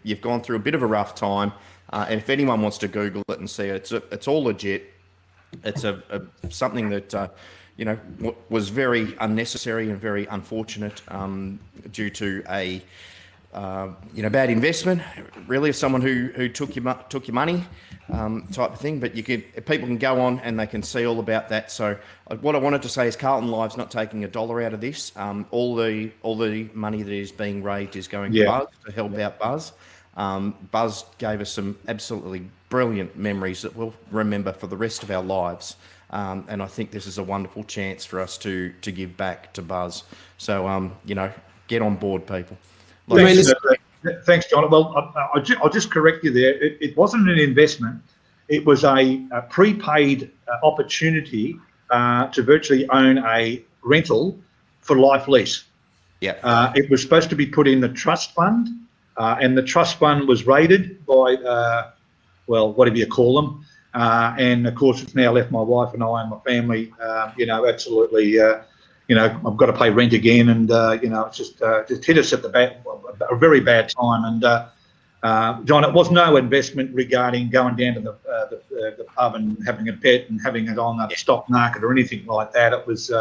You've gone through a bit of a rough time, and if anyone wants to Google it and see it, it's all legit. It's something that was very unnecessary and very unfortunate due to a bad investment, really, of someone who took your money, type of thing. But people can go on and they can see all about that. So what I wanted to say is Carlton Live's not taking $1 out of this. All the money that is being raised is going to Buzz to help out Buzz. Buzz gave us some absolutely brilliant memories that we'll remember for the rest of our lives. And I think this is a wonderful chance for us to give back to Buzz. So get on board, people. Thanks, John. Well, I'll just correct you there. It wasn't an investment. It was a prepaid opportunity to virtually own a rental for life lease. Yeah. It was supposed to be put in the trust fund, and the trust fund was raided by, whatever you call them. And, of course, it's now left my wife and I and my family, absolutely... I've got to pay rent again, and it's just hit us at a very bad time. And John, it was no investment regarding going down to the pub and having a bet and having it on the stock market or anything like that. It was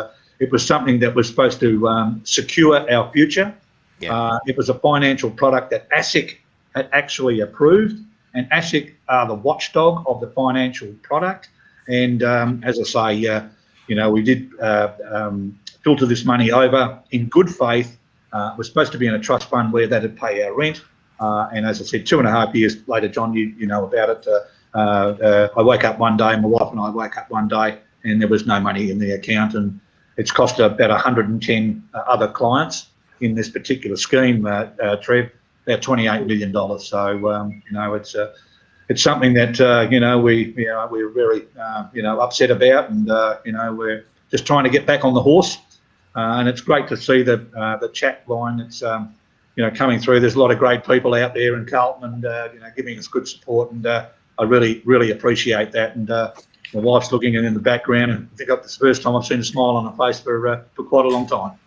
something that was supposed to secure our future. Yeah. It was a financial product that ASIC had actually approved, and ASIC are the watchdog of the financial product. And as I say, we did. Filter this money over in good faith. We're supposed to be in a trust fund where that'd pay our rent. And as I said, 2.5 years later, John, you know about it. I woke up one day, my wife and I woke up one day, and there was no money in the account. And it's cost about 110 other clients in this particular scheme, Trev, about $28 million. So, it's something that, we're very, upset about. And, we're just trying to get back on the horse. And it's great to see the chat line that's coming through. There's a lot of great people out there in Carlton, and giving us good support, and I really appreciate that. And my wife's looking in the background, and I think it's the first time I've seen a smile on her face for quite a long time.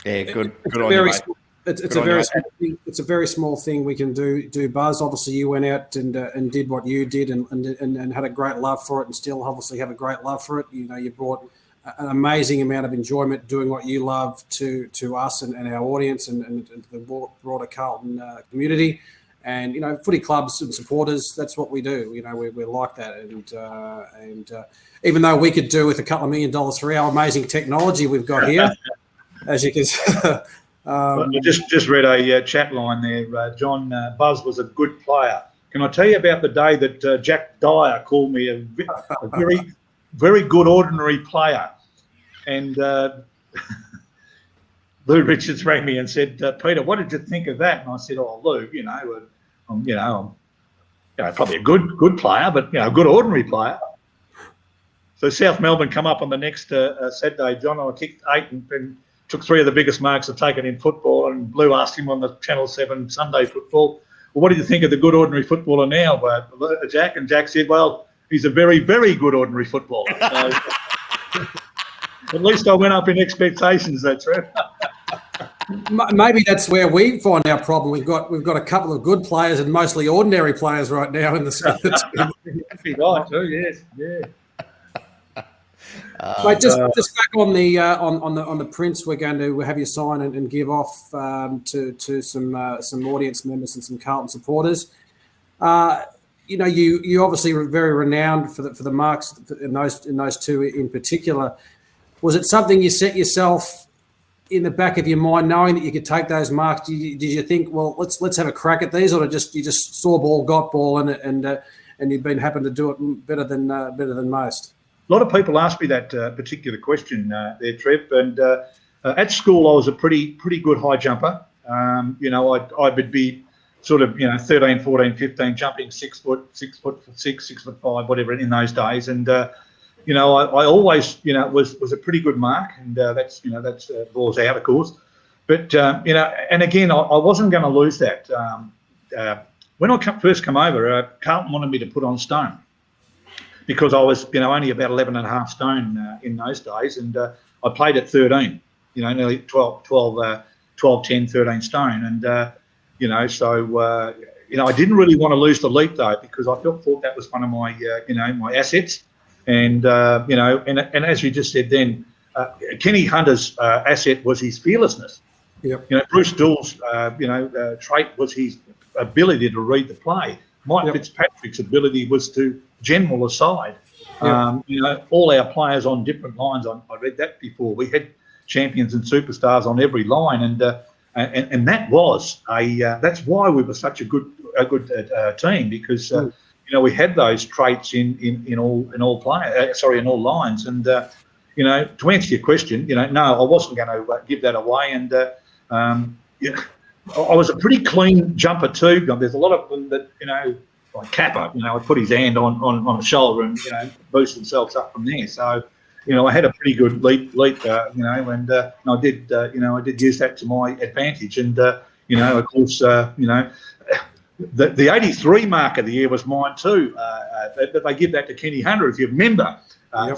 Yeah, good on you, mate. It's a very small thing we can do, Buzz. Obviously, you went out and did what you did, and had a great love for it, and still obviously have a great love for it. You brought an amazing amount of enjoyment doing what you love to us and our audience and the broader Carlton community. And footy clubs and supporters, that's what we do. We're like that. And even though we could do with a couple of $1 million for our amazing technology we've got here, as you can see. I just read a chat line there, John. Buzz was a good player. Can I tell you about the day that Jack Dyer called me a very, very good ordinary player? And Lou Richards rang me and said, Peter, what did you think of that? And I said, oh, Lou, I'm probably a good player, but a good ordinary player. So South Melbourne come up on the next Saturday, John. I kicked 8 and took 3 of the biggest marks I've taken in football. And Lou asked him on the Channel 7 Sunday football, well, what do you think of the good ordinary footballer now, Jack? And Jack said, well, he's a very, very good ordinary footballer. So, at least I went up in expectations, that's right. Maybe that's where we find our problem. We've got a couple of good players and mostly ordinary players right now in the team. Right, too, yes, yeah. Mate, just back on the prints, we're going to have you sign and give off to some audience members and some Carlton supporters. You obviously were very renowned for the marks in those two in particular. Was it something you set yourself in the back of your mind, knowing that you could take those marks? Did you think, well, let's have a crack at these, or you just saw ball, got ball, and you've been happen to do it better than most? A lot of people ask me that particular question there, Trev. And at school, I was a pretty good high jumper. I would be sort of 13, 14, 15, jumping 6 foot, 6'5", whatever in those days. And I always was a pretty good mark, and that's balls out, of course. But and again, I wasn't going to lose that. When I first come over, Carlton wanted me to put on stone, because I was only about 11.5 stone in those days, and I played at 13, nearly 12, 10, 13 stone, and I didn't really want to lose the leap though, because I thought that was one of my my assets. And and as you just said then, Kenny Hunter's asset was his fearlessness. Yep. Bruce Dill's trait was his ability to read the play. Mike Fitzpatrick's ability was to general aside. Yep. All our players on different lines. I read that before. We had champions and superstars on every line, and that was that's why we were such a good team, because. We had those traits in all lines, and to answer your question, no, I wasn't going to give that away, and I was a pretty clean jumper too. There's a lot of them that like Kappa, would put his hand on the shoulder and boost themselves up from there. So I had a pretty good leap, and I did use that to my advantage, and of course, The 83 mark of the year was mine too. They give that to Kenny Hunter, if you remember,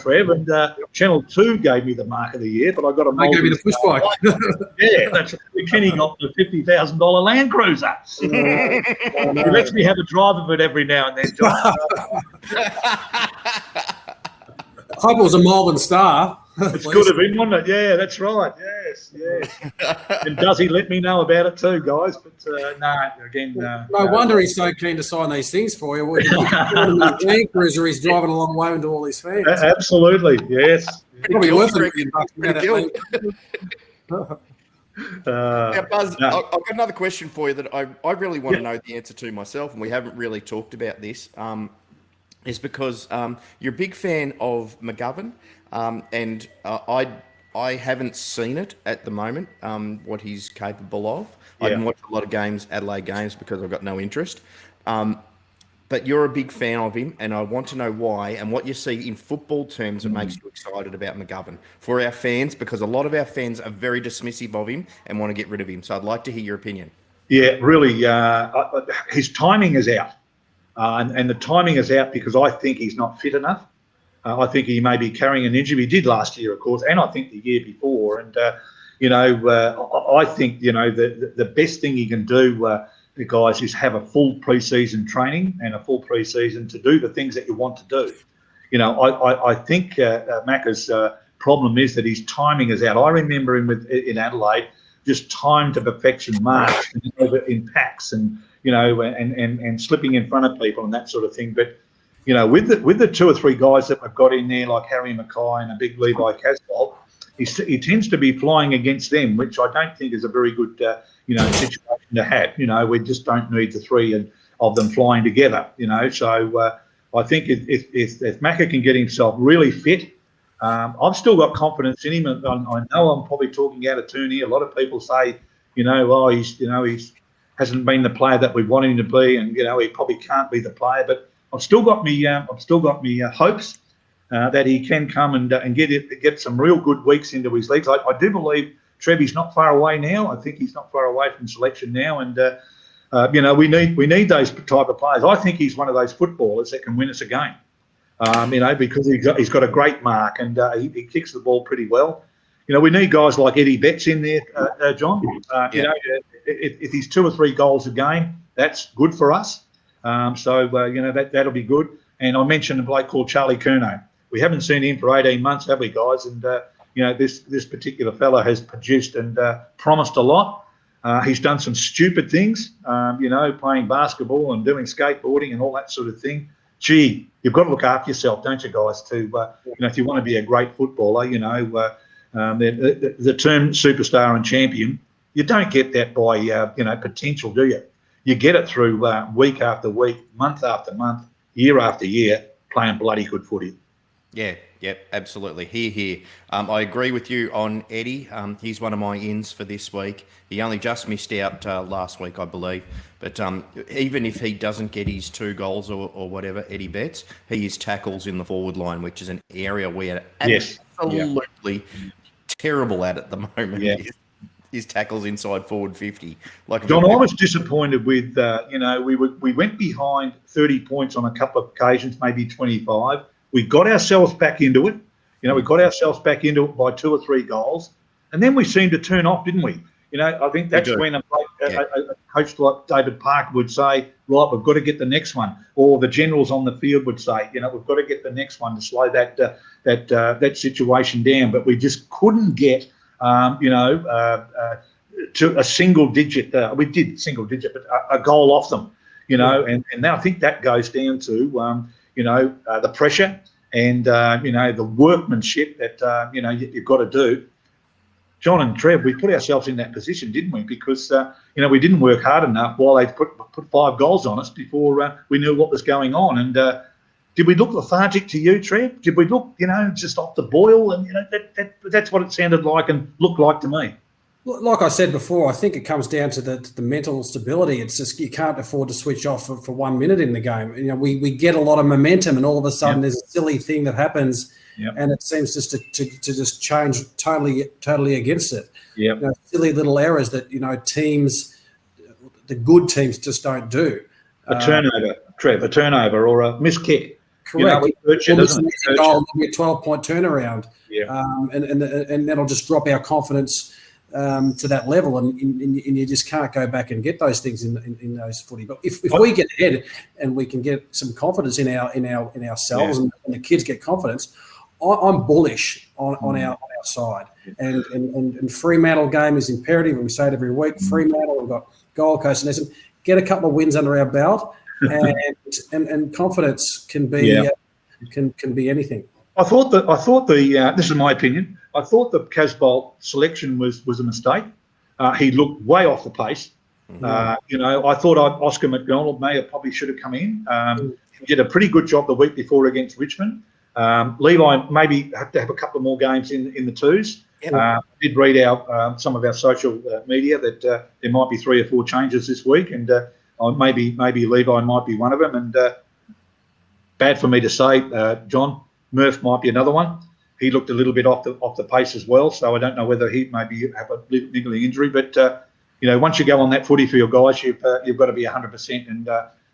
Trev. And Channel 2 gave me the mark of the year, but I got a. They gave me the push bike. Yeah, that's Kenny got the $50,000 Land Cruiser. He lets me have a drive of it every now and then, John. I hope it was a Malvern Star. It's good of him, wasn't it? Yeah, that's right. Yes. And does he let me know about it too, guys? But no wonder he's so keen to sign these things for you. Land Cruiser, he's driving a long way into all his fans. Absolutely, yes. Probably worth it. Buzz, I've got another question for you that I really want to know the answer to myself, and we haven't really talked about this. Is because you're a big fan of McGovern, and I haven't seen it at the moment, what he's capable of. Yeah. I didn't watch a lot of Adelaide games, because I've got no interest. But you're a big fan of him, and I want to know why and what you see in football terms that makes you excited about McGovern for our fans, because a lot of our fans are very dismissive of him and want to get rid of him. So I'd like to hear your opinion. Yeah, really, his timing is out. And the timing is out because I think he's not fit enough. I think he may be carrying an injury. He did last year, of course, and I think the year before. And, I think, the best thing he can do, guys, is have a full pre-season training and a full pre-season to do the things that you want to do. I think Macca's problem is that his timing is out. I remember him in Adelaide, just timed to perfection, marched in packs and, and slipping in front of people and that sort of thing. But, with the 2 or 3 guys that we've got in there, like Harry Mackay and a big Levi Casbolt, he tends to be flying against them, which I don't think is a very good, situation to have. We just don't need the 3 of them flying together, So I think if Macca can get himself really fit, I've still got confidence in him. I know I'm probably talking out of turn here. A lot of people say, he's hasn't been the player that we want him to be, and he probably can't be the player. But I've still got me hopes that he can come and get some real good weeks into his legs. I do believe Trevor's not far away now. I think he's not far away from selection now, and we need those type of players. I think he's one of those footballers that can win us a game. Because he's got a great mark and he kicks the ball pretty well. We need guys like Eddie Betts in there, John. If he's 2 or 3 goals a game, that's good for us. That'll be good. And I mentioned a bloke called Charlie Curnow. We haven't seen him for 18 months, have we, guys? And this particular fella has produced and promised a lot. He's done some stupid things, playing basketball and doing skateboarding and all that sort of thing. Gee, you've got to look after yourself, don't you, guys? If you want to be a great footballer, the term superstar and champion, you don't get that by potential, do you? You get it through week after week, month after month, year after year, playing bloody good footy. Yeah, absolutely. Here. I agree with you on Eddie. He's one of my ins for this week. He only just missed out last week, I believe. But even if he doesn't get his 2 goals or whatever, Eddie Betts, he is tackles in the forward line, which is an area we're absolutely terrible at the moment. Yeah. His tackles inside forward 50. John, I was disappointed with, we went behind 30 points on a couple of occasions, maybe 25. We got ourselves back into it. We got ourselves back into it by 2 or 3 goals. And then we seemed to turn off, didn't we? I think that's when a coach like David Parker would say, right, we've got to get the next one. Or the generals on the field would say, we've got to get the next one to slow that situation down. But we just couldn't get, to a single digit. We did single digit, but a goal off them, and now I think that goes down to, the pressure and, the workmanship that, you've got to do. John and Trev, we put ourselves in that position, didn't we? Because, we didn't work hard enough while they put 5 goals on us before we knew what was going on. And did we look lethargic to you, Trev? Did we look, just off the boil? And, that's what it sounded like and looked like to me. Like I said before, I think it comes down to the mental stability. It's just you can't afford to switch off for 1 minute in the game. We get a lot of momentum, and all of a sudden there's a silly thing that happens, and it seems just to just change totally against it. Silly little errors that teams, the good teams, just don't do. A turnover, Trev, a turnover or a missed kick. Correct. We'll miss a goal, it'll be a 12-point turnaround, and that'll just drop our confidence to that level, and you just can't go back and get those things in those footy. But if we get ahead and we can get some confidence in ourselves, and the kids get confidence, I'm bullish on our side. And Fremantle game is imperative. We say it every week. Fremantle, we've got Gold Coast and Essendon. Get a couple of wins under our belt, and confidence can be can be anything. I thought the this is my opinion. I thought the Casbolt selection was a mistake. He looked way off the pace. I thought Oscar McDonald probably should have come in. He did a pretty good job the week before against Richmond. Levi maybe have to have a couple more games in the twos. I did read out some of our social media that there might be 3 or 4 changes this week, and maybe Levi might be one of them. And bad for me to say, John, Murph might be another one. He looked a little bit off the pace as well, so I don't know whether he maybe have a niggling injury. But once you go on that footy field, guys, you've got to be 100%, and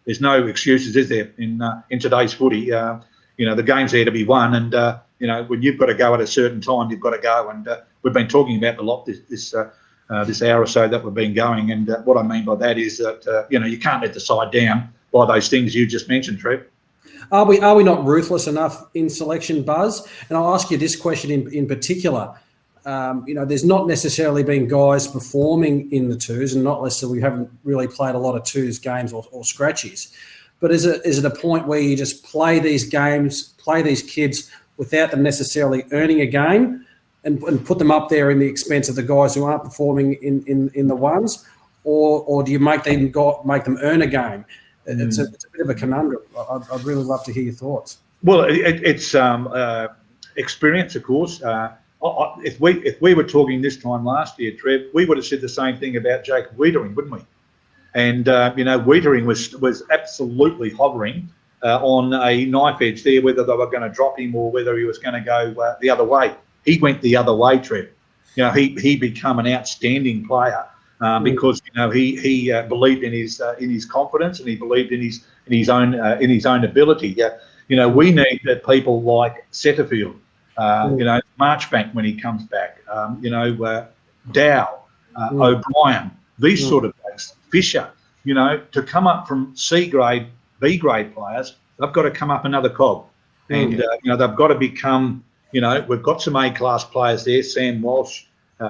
there's no excuses, is there, in today's footy? The game's there to be won, and when you've got to go at a certain time, you've got to go. And we've been talking about a lot this hour or so that we've been going. And what I mean by that is that you can't let the side down by those things you just mentioned, Trev. Are we not ruthless enough in selection, Buzz? And I'll ask you this question in particular. There's not necessarily been guys performing in the twos, and not less so we haven't really played a lot of twos games or scratchies. But is it a point where you just play these games, play these kids without them necessarily earning a game, and put them up there in the expense of the guys who aren't performing in the ones, or do you make them earn a game? It's a bit of a conundrum. I'd really love to hear your thoughts. Well, it's experience, of course. If we were talking this time last year, Trev, we would have said the same thing about Jacob Wiedering, wouldn't we? And Wiedering was absolutely hovering on a knife edge there, whether they were going to drop him or whether he was going to go the other way. He went the other way, Trev. He become an outstanding player because he believed in his confidence, and he believed in his own ability. We need people like Setterfield, Marchbank when he comes back, Dow, O'Brien, these sort of guys, Fisher, to come up from C grade, B grade players. They've got to come up another cog, and they've got to become. We've got some A-class players there. Sam Walsh,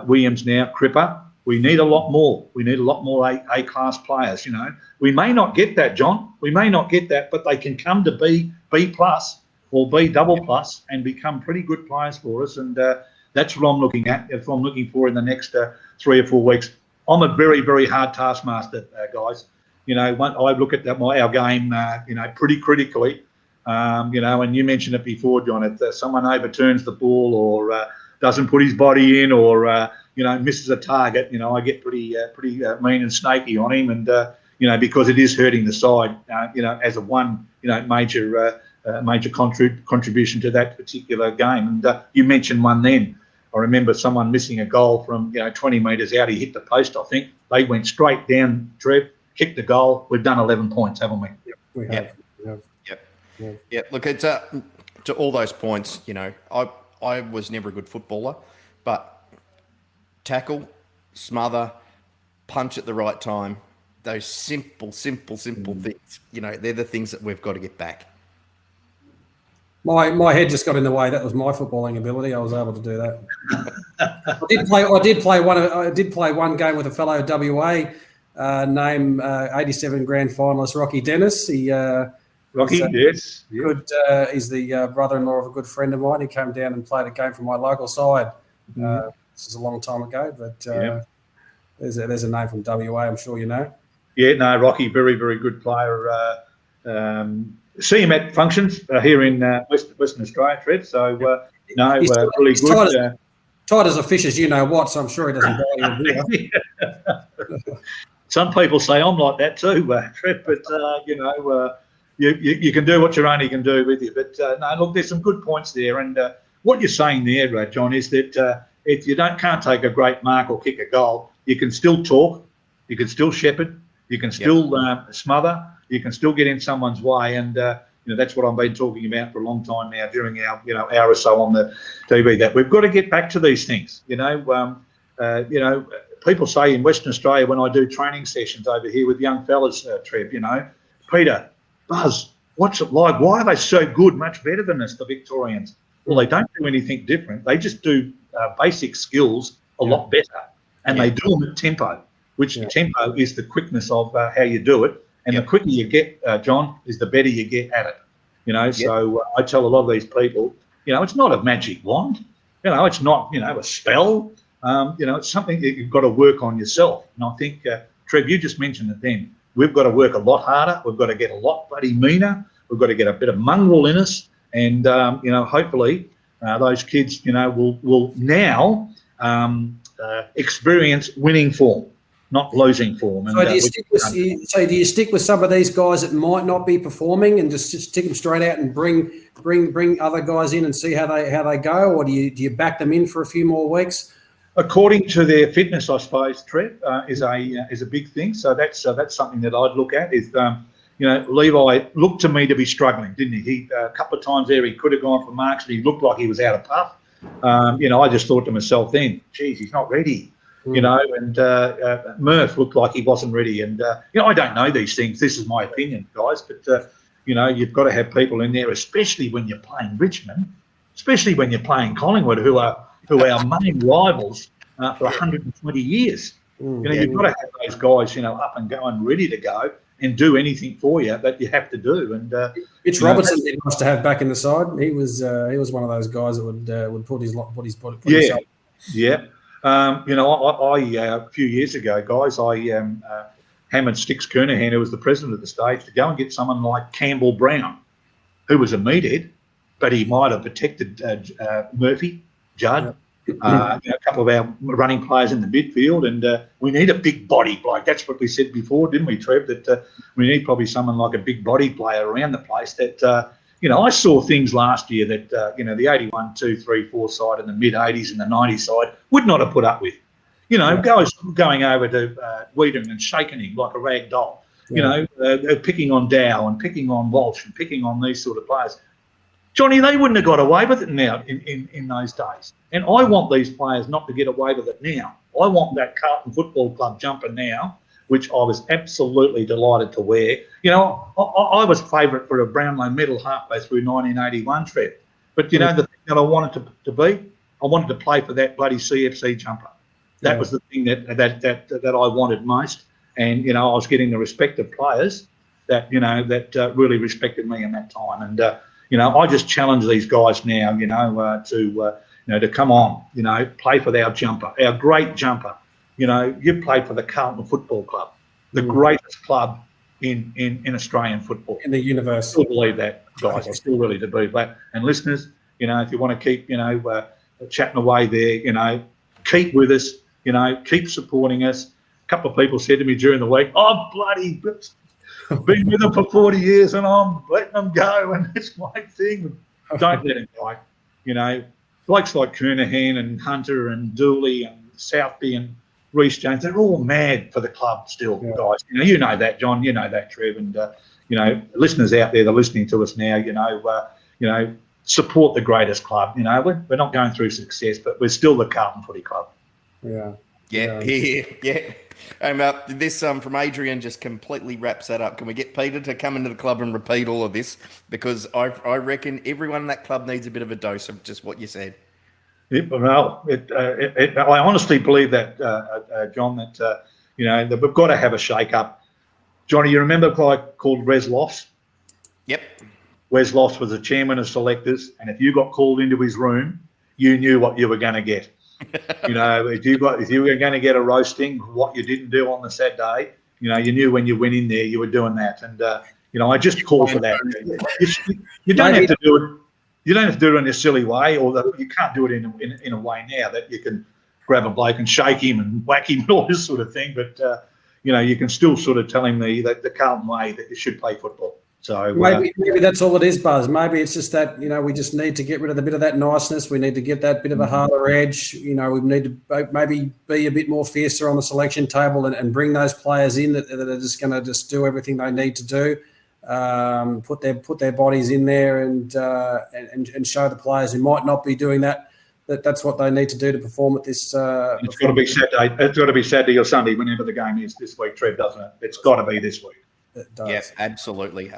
Williams now, Cripper. We need a lot more. We need a lot more A-class players. We may not get that, John. We may not get that, but they can come to B plus or B double plus and become pretty good players for us. And that's what I'm looking at. That's what I'm looking for in the next 3 or 4 weeks. I'm a very, very hard taskmaster, guys. I look at our game, pretty critically. And you mentioned it before, John. If someone overturns the ball or doesn't put his body in, or misses a target, I get pretty mean and snaky on him, and because it is hurting the side, as a one, major contribution to that particular game. And you mentioned one then. I remember someone missing a goal from 20 metres out. He hit the post, I think. They went straight down, Trev, kicked the goal. We've done 11 points, haven't we? Yep, we have. Yeah. Look, it's to all those points. I was never a good footballer, but tackle, smother, punch at the right time. Those simple things. They're the things that we've got to get back. My head just got in the way. That was my footballing ability. I was able to do that. I did play one game with a fellow WA named 87 grand finalist Rocky Dennis. Rocky, yes. Good. He's the brother-in-law of a good friend of mine. He came down and played a game for my local side. This is a long time ago, but there's a name from WA. I'm sure you know. Yeah, no, Rocky, very, very good player. See him at functions here in Western Australia, Trev. So, really good. Tight as a fish, as you know what, so I'm sure he doesn't buy you a beer. Some people say I'm like that too, Trev, but, you can do what your auntie can do with you. But, no, look, there's some good points there. And what you're saying there, John, is that if you can't take a great mark or kick a goal, you can still talk, you can still shepherd, you can still smother, you can still get in someone's way. And, that's what I've been talking about for a long time now during our, hour or so on the TV, that we've got to get back to these things. People say in Western Australia, when I do training sessions over here with young fellas, Trev, Peter, Buzz, what's it like? Why are they so good, much better than us, the Victorians? Well, they don't do anything different. They just do basic skills a lot better, and they do them at tempo, which tempo is the quickness of how you do it. And the quicker you get, John, is the better you get at it. So I tell a lot of these people, it's not a magic wand. It's not, a spell. It's something that you've got to work on yourself. And I think, Trev, you just mentioned it then. We've got to work a lot harder. We've got to get a lot bloody meaner. We've got to get a bit of mongrel in us. And, hopefully those kids, will now experience winning form, not losing form. And, so do you stick with some of these guys that might not be performing and just stick them straight out and bring other guys in and see how they go, or do you back them in for a few more weeks? According to their fitness, I suppose, Trev, is a big thing. So that's something that I'd look at. Is Levi looked to me to be struggling, didn't he? He a couple of times there he could have gone for marks, but he looked like he was out of puff. I just thought to myself then, geez, he's not ready. And Murph looked like he wasn't ready. And, I don't know these things. This is my opinion, guys. But, you've got to have people in there, especially when you're playing Richmond, especially when you're playing Collingwood, who are our main rivals for 120 years. You've got to have those guys, up and going, ready to go and do anything for you that you have to do. And Mitch Robertson did nice to have back in the side. He was one of those guys that would put his himself. Yeah. I a few years ago, guys, I hammered Sticks Kernahan, who was the president at the stage, to go and get someone like Campbell Brown, who was a meathead, but he might have protected Murphy, Judd, a couple of our running players in the midfield, and we need a big body bloke. That's what we said before, didn't we, Trev? That we need probably someone like a big body player around the place that, I saw things last year that, the 81, 2, 3, 4 side and the mid-80s and the 90s side would not have put up with. You know, going over to Weedon and shaking him like a rag doll. Yeah. You know, picking on Dow and picking on Walsh and picking on these sort of players. Johnny, they wouldn't have got away with it now in those days. And I want these players not to get away with it now. I want that Carlton Football Club jumper now, which I was absolutely delighted to wear. You know, I was favourite for a Brownlow medal halfway through 1981 trip. But, you know, the thing that I wanted to be, I wanted to play for that bloody CFC jumper. That was the thing that I wanted most. And, you know, I was getting the respect of players that, you know, that really respected me in that time. And, you know, I just challenge these guys now, you know, to come on, you know, play for our jumper, our great jumper. You know, you played for the Carlton Football Club, the greatest club in Australian football. In the universe. I still believe that, guys. I still really do believe that. And listeners, you know, if you want to keep, you know, chatting away there, you know, keep with us, you know, keep supporting us. A couple of people said to me during the week, "Oh, bloody been with them for 40 years and I'm letting them go," and it's my thing. Don't let them go. You know, blokes like Kernahan and Hunter and Dooley and Southby and Reece Jones, they're all mad for the club still, guys. You know that, John. You know that, Trev. And, you know, listeners out there that are listening to us now, you know, support the greatest club. You know, we're not going through success, but we're still the Carlton Footy Club. Yeah. And this from Adrian just completely wraps that up. Can we get Peter to come into the club and repeat all of this? Because I reckon everyone in that club needs a bit of a dose of just what you said. Well, I honestly believe that, John, that, you know, that we've got to have a shake-up. Johnny, you remember a guy called Wes Lofts? Yep. Wes Lofts was the chairman of selectors, and if you got called into his room, you knew what you were going to get. You know, if you were going to get a roasting, what you didn't do on the Saturday, you know, you knew when you went in there, you were doing that. And, you know, I just call for that. You don't have to do it. You don't have to do it in a silly way, or you can't do it in a way now that you can grab a bloke and shake him and whack him and all this sort of thing. But, you know, you can still sort of tell him the Carlton way that you should play football. So maybe that's all it is, Buzz. Maybe it's just that, you know, we just need to get rid of a bit of that niceness. We need to get that bit of a harder edge. You know, we need to maybe be a bit more fiercer on the selection table and bring those players in that are just going to just do everything they need to do. Put their bodies in there and show the players who might not be doing that's what they need to do to perform at this. It's got to be Saturday. It's got to be Saturday or Sunday, whenever the game is this week, Trev, doesn't it? It's got to be this week. It does. Yeah, absolutely.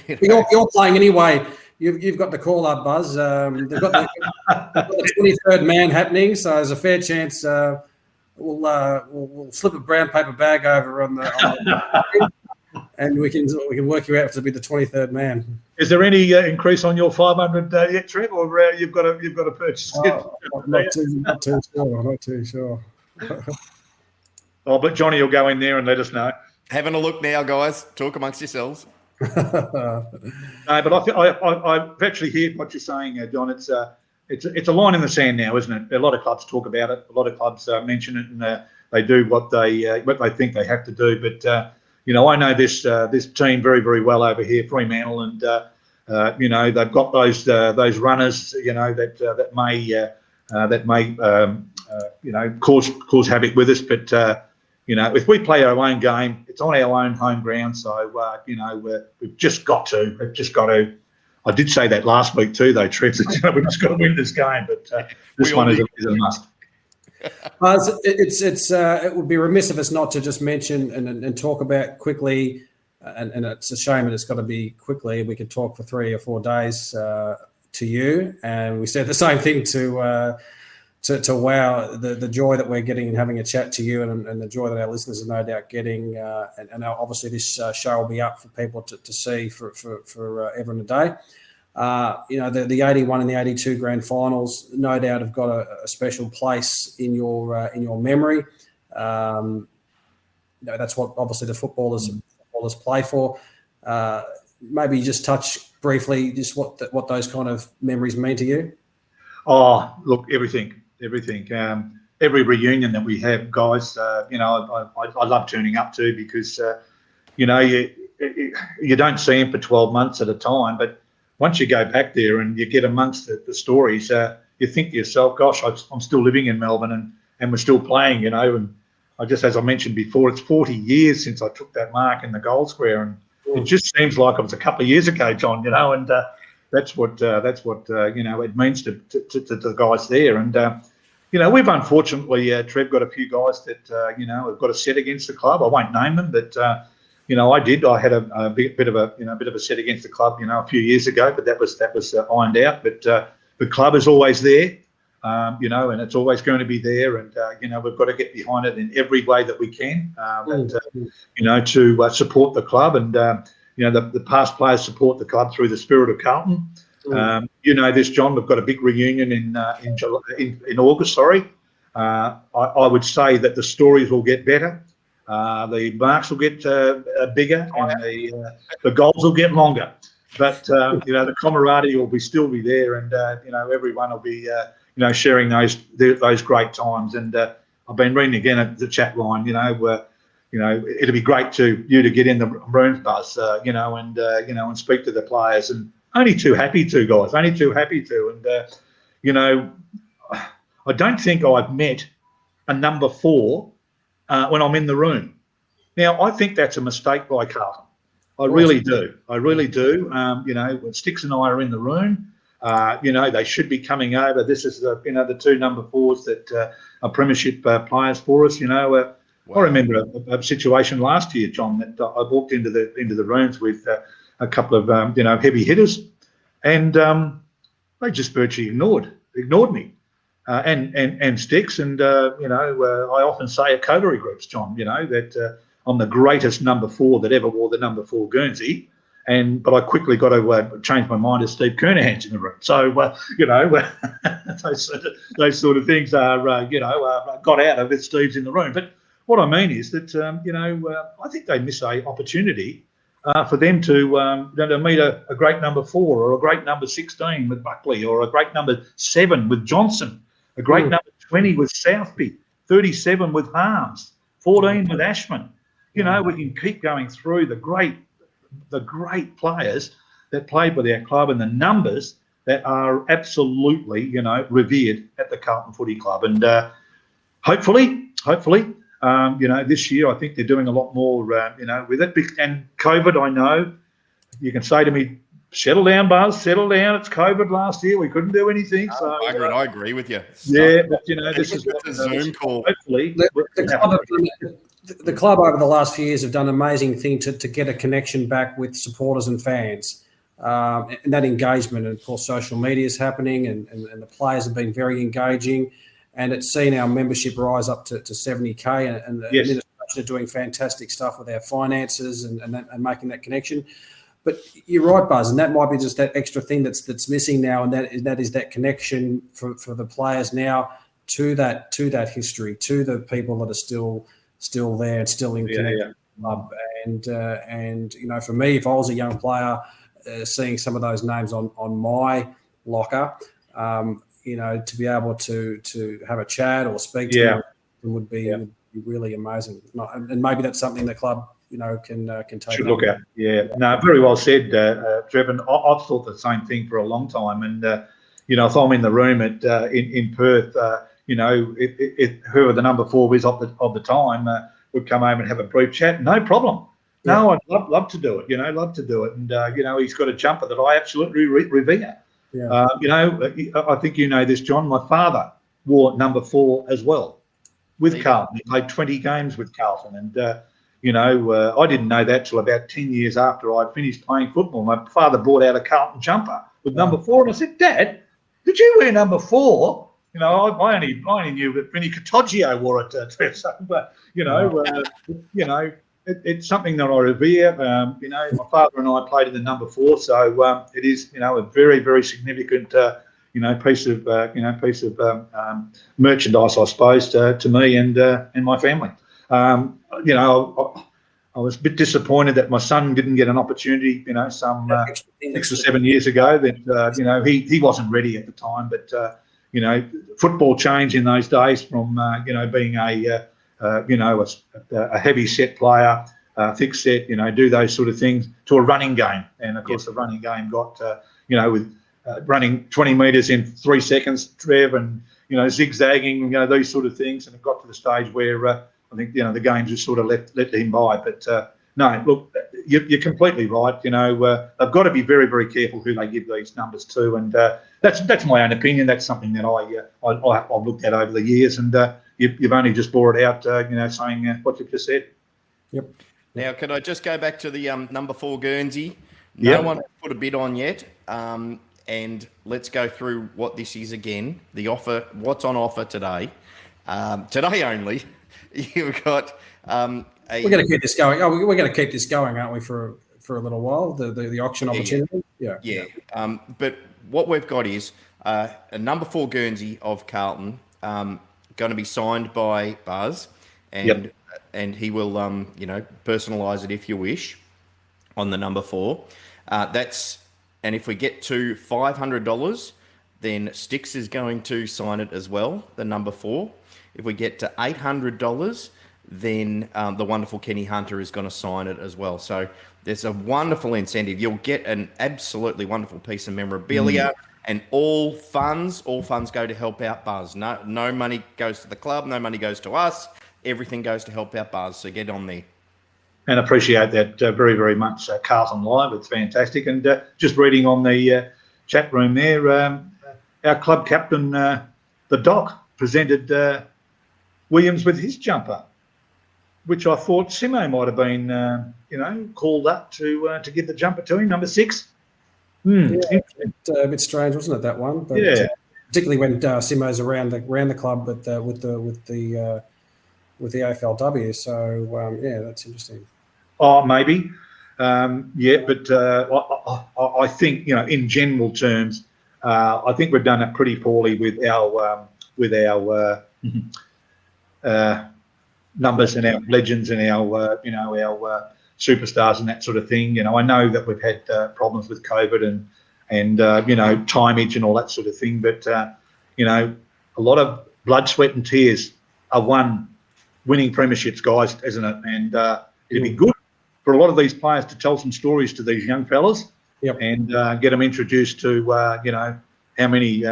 You're playing anyway. You've got the call up, Buzz. They've got the 23rd man happening, so there's a fair chance we'll slip a brown paper bag over on the and we can work you out to be the 23rd man. Is there any increase on your 500 yet, Trev, or you've got to purchase it? Not too sure. Oh, but Johnny will go in there and let us know. Having a look now, guys. Talk amongst yourselves. No, but I've actually heard what you're saying, John. It's a line in the sand now, isn't it? A lot of clubs talk about it. A lot of clubs mention it, and they do what they think they have to do. But you know, I know this team very, very well over here, Fremantle, and you know, they've got those runners, you know, that may you know, cause havoc with us, but. You know, if we play our own game, it's on our own home ground. So, you know, we've just got to. I did say that last week too, though, Trev. We've just got to win this game. But this one is a must. It would be remiss of us not to just mention and talk about quickly, and it's a shame that it's got to be quickly. We could talk for 3 or 4 days to you, and we said the same thing to wow, the joy that we're getting and having a chat to you, and the joy that our listeners are no doubt getting, and obviously this show will be up for people to see for ever and a day. You know, the 81 and the 82 grand finals no doubt have got a special place in your memory. You know, that's what obviously the footballers play for. Maybe just touch briefly just what those kind of memories mean to you. Oh, look, everything. Every reunion that we have, guys, you know, I love turning up to, because, you know, you don't see them for 12 months at a time, but once you go back there and you get amongst the stories, you think to yourself, gosh, I'm still living in Melbourne, and we're still playing, you know. And I just, as I mentioned before, it's 40 years since I took that mark in the goal square, and it just seems like it was a couple of years ago, John, you know. And that's what you know, it means to the guys there. And you know, we've unfortunately, Trev, got a few guys that you know, have got a set against the club. I won't name them, but you know, I had a bit of a set against the club, you know, a few years ago, but that was ironed out. But the club is always there, you know, and it's always going to be there. And you know, we've got to get behind it in every way that we can, you know, to support the club. And you know, the past players support the club through the spirit of Carlton. You know this, John. We've got a big reunion in August. Sorry, I would say that the stories will get better. The marks will get bigger, and the goals will get longer. But you know, the camaraderie will still be there, and you know, everyone will be you know, sharing those great times. And I've been reading again at the chat line. You know, it'll be great to get in the rooms, Buzz. You know, and you know, and speak to the players. And only too happy to, guys. Only too happy to. And you know, I don't think I've met a number 4 when I'm in the room. Now, I think that's a mistake by Carlton. I really do. I really do. You know, when Sticks and I are in the room, you know, they should be coming over. This is the, you know, the 2 number 4s that are premiership players for us. You know, wow. I remember a situation last year, John, that I walked into the rooms with a couple of you know, heavy hitters, and they just virtually ignored me. And Sticks, and you know, I often say at coterie groups, John, you know, that I'm the greatest number 4 that ever wore the number 4 Guernsey, but I quickly got to change my mind as Steve Kernahan's in the room. So you know, those sort of things are you know, got out of it. Steve's in the room, but what I mean is that you know, I think they miss a opportunity for them to you know, to meet a great number 4 or a great number 16 with Buckley, or a great number 7 with Johnson. A great number 20 with Southby, 37 with Harms, 14 with Ashman. You know, we can keep going through the great players that played with our club, and the numbers that are absolutely, you know, revered at the Carlton Footy Club. And hopefully, you know, this year I think they're doing a lot more, you know, with it. And COVID, I know you can say to me, settle down, Buzz, settle down. It's COVID last year. We couldn't do anything. So I agree with you. Yeah, but you know, this is what a Zoom call. Hopefully, the club over the last few years have done an amazing thing to get a connection back with supporters and fans, and that engagement. And of course, social media is happening, and the players have been very engaging, and it's seen our membership rise up to 70k, and the administration are doing fantastic stuff with our finances and making that connection. But you're right, Buzz, and that might be just that extra thing that's missing now, and that is that connection for the players now to that history, to the people that are still there and still in connection with the club. And you know, for me, if I was a young player, seeing some of those names on my locker, you know, to be able to have a chat or speak to them would be really amazing. And maybe that's something the club, you know, can take. Should look at. Yeah, no, very well said, Trevor. I've thought the same thing for a long time. And you know, if I'm in the room in Perth, you know, whoever the number 4 is of the time would come over and have a brief chat. No problem. No, I'd love to do it. You know, love to do it. And you know, he's got a jumper that I absolutely revere. Yeah. You know, I think you know this, John. My father wore number 4 as well with Carlton. He played 20 games with Carlton, and you know, I didn't know that till about 10 years after I finished playing football. My father brought out a Carlton jumper with number 4, and I said, "Dad, did you wear number 4?" You know, I only knew that Vinny Cottagio wore it, but you know, it's something that I revere. You know, my father and I played in the number 4, so it is, you know, a very, very significant, you know, piece of merchandise, I suppose, to me and my family. You know, I was a bit disappointed that my son didn't get an opportunity, you know, some 6 or 7 years ago. That you know, he wasn't ready at the time. But you know, football changed in those days from you know, being a you know, a heavy set player, thick set, you know, do those sort of things, to a running game. And of course, the running game got you know, with running 20 metres in 3 seconds, Trev, and zigzagging, these sort of things, and it got to the stage where I think the games just sort of let him by. But no, look, you're completely right. They've got to be very, very careful who they give these numbers to, and that's my own opinion. That's something that I've looked at over the years, and you've only just brought it out, saying what you've just said. Yep. Now, could I just go back to the number 4 Guernsey? No one has put a bid on yet, and let's go through what this is again. The offer, what's on offer today? Today only, you've got. We're going to keep this going. Oh, we're going to keep this going, aren't we, for a little while? The auction opportunity. Yeah. But what we've got is a number 4 Guernsey of Carlton, going to be signed by Buzz, and he will personalise it if you wish on the number 4. And if we get to $500, then Sticks is going to sign it as well, the number 4. If we get to $800, then the wonderful Kenny Hunter is going to sign it as well. So there's a wonderful incentive. You'll get an absolutely wonderful piece of memorabilia, and all funds go to help out Buzz. No money goes to the club, no money goes to us. Everything goes to help out Buzz. So get on there. And appreciate that very, very much, Carlton Live. It's fantastic. And just reading on the chat room there, our club captain, the Doc, presented Williams with his jumper, which I thought Simo might have been, called up to give the jumper to him, number 6. Yeah, a bit strange, wasn't it, that one? But, particularly when Simo's around the club, but with the AFLW. So that's interesting. Oh, maybe, but I think in general terms, I think we've done it pretty poorly with our numbers and our legends and our our superstars and that sort of thing. I know that we've had problems with COVID and timeage and all that sort of thing, but a lot of blood, sweat and tears are winning premierships, guys, isn't it? And it'd be good for a lot of these players to tell some stories to these young fellas, and get them introduced to how many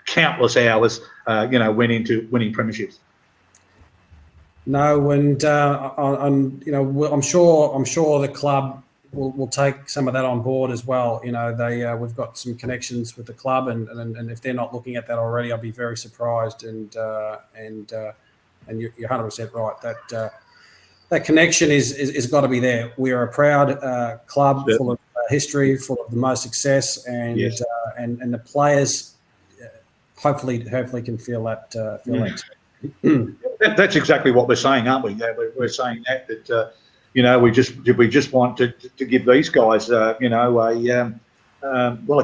countless hours went into winning premierships. No, and I'm sure the club will take some of that on board as well. We've got some connections with the club, and if they're not looking at that already, I'll be very surprised. And you're 100% right that connection is got to be there. We are a proud club, full of history, full of the most success, and the players hopefully can feel that. That's exactly what we're saying, aren't we? Yeah, we're saying that we just want to give these guys a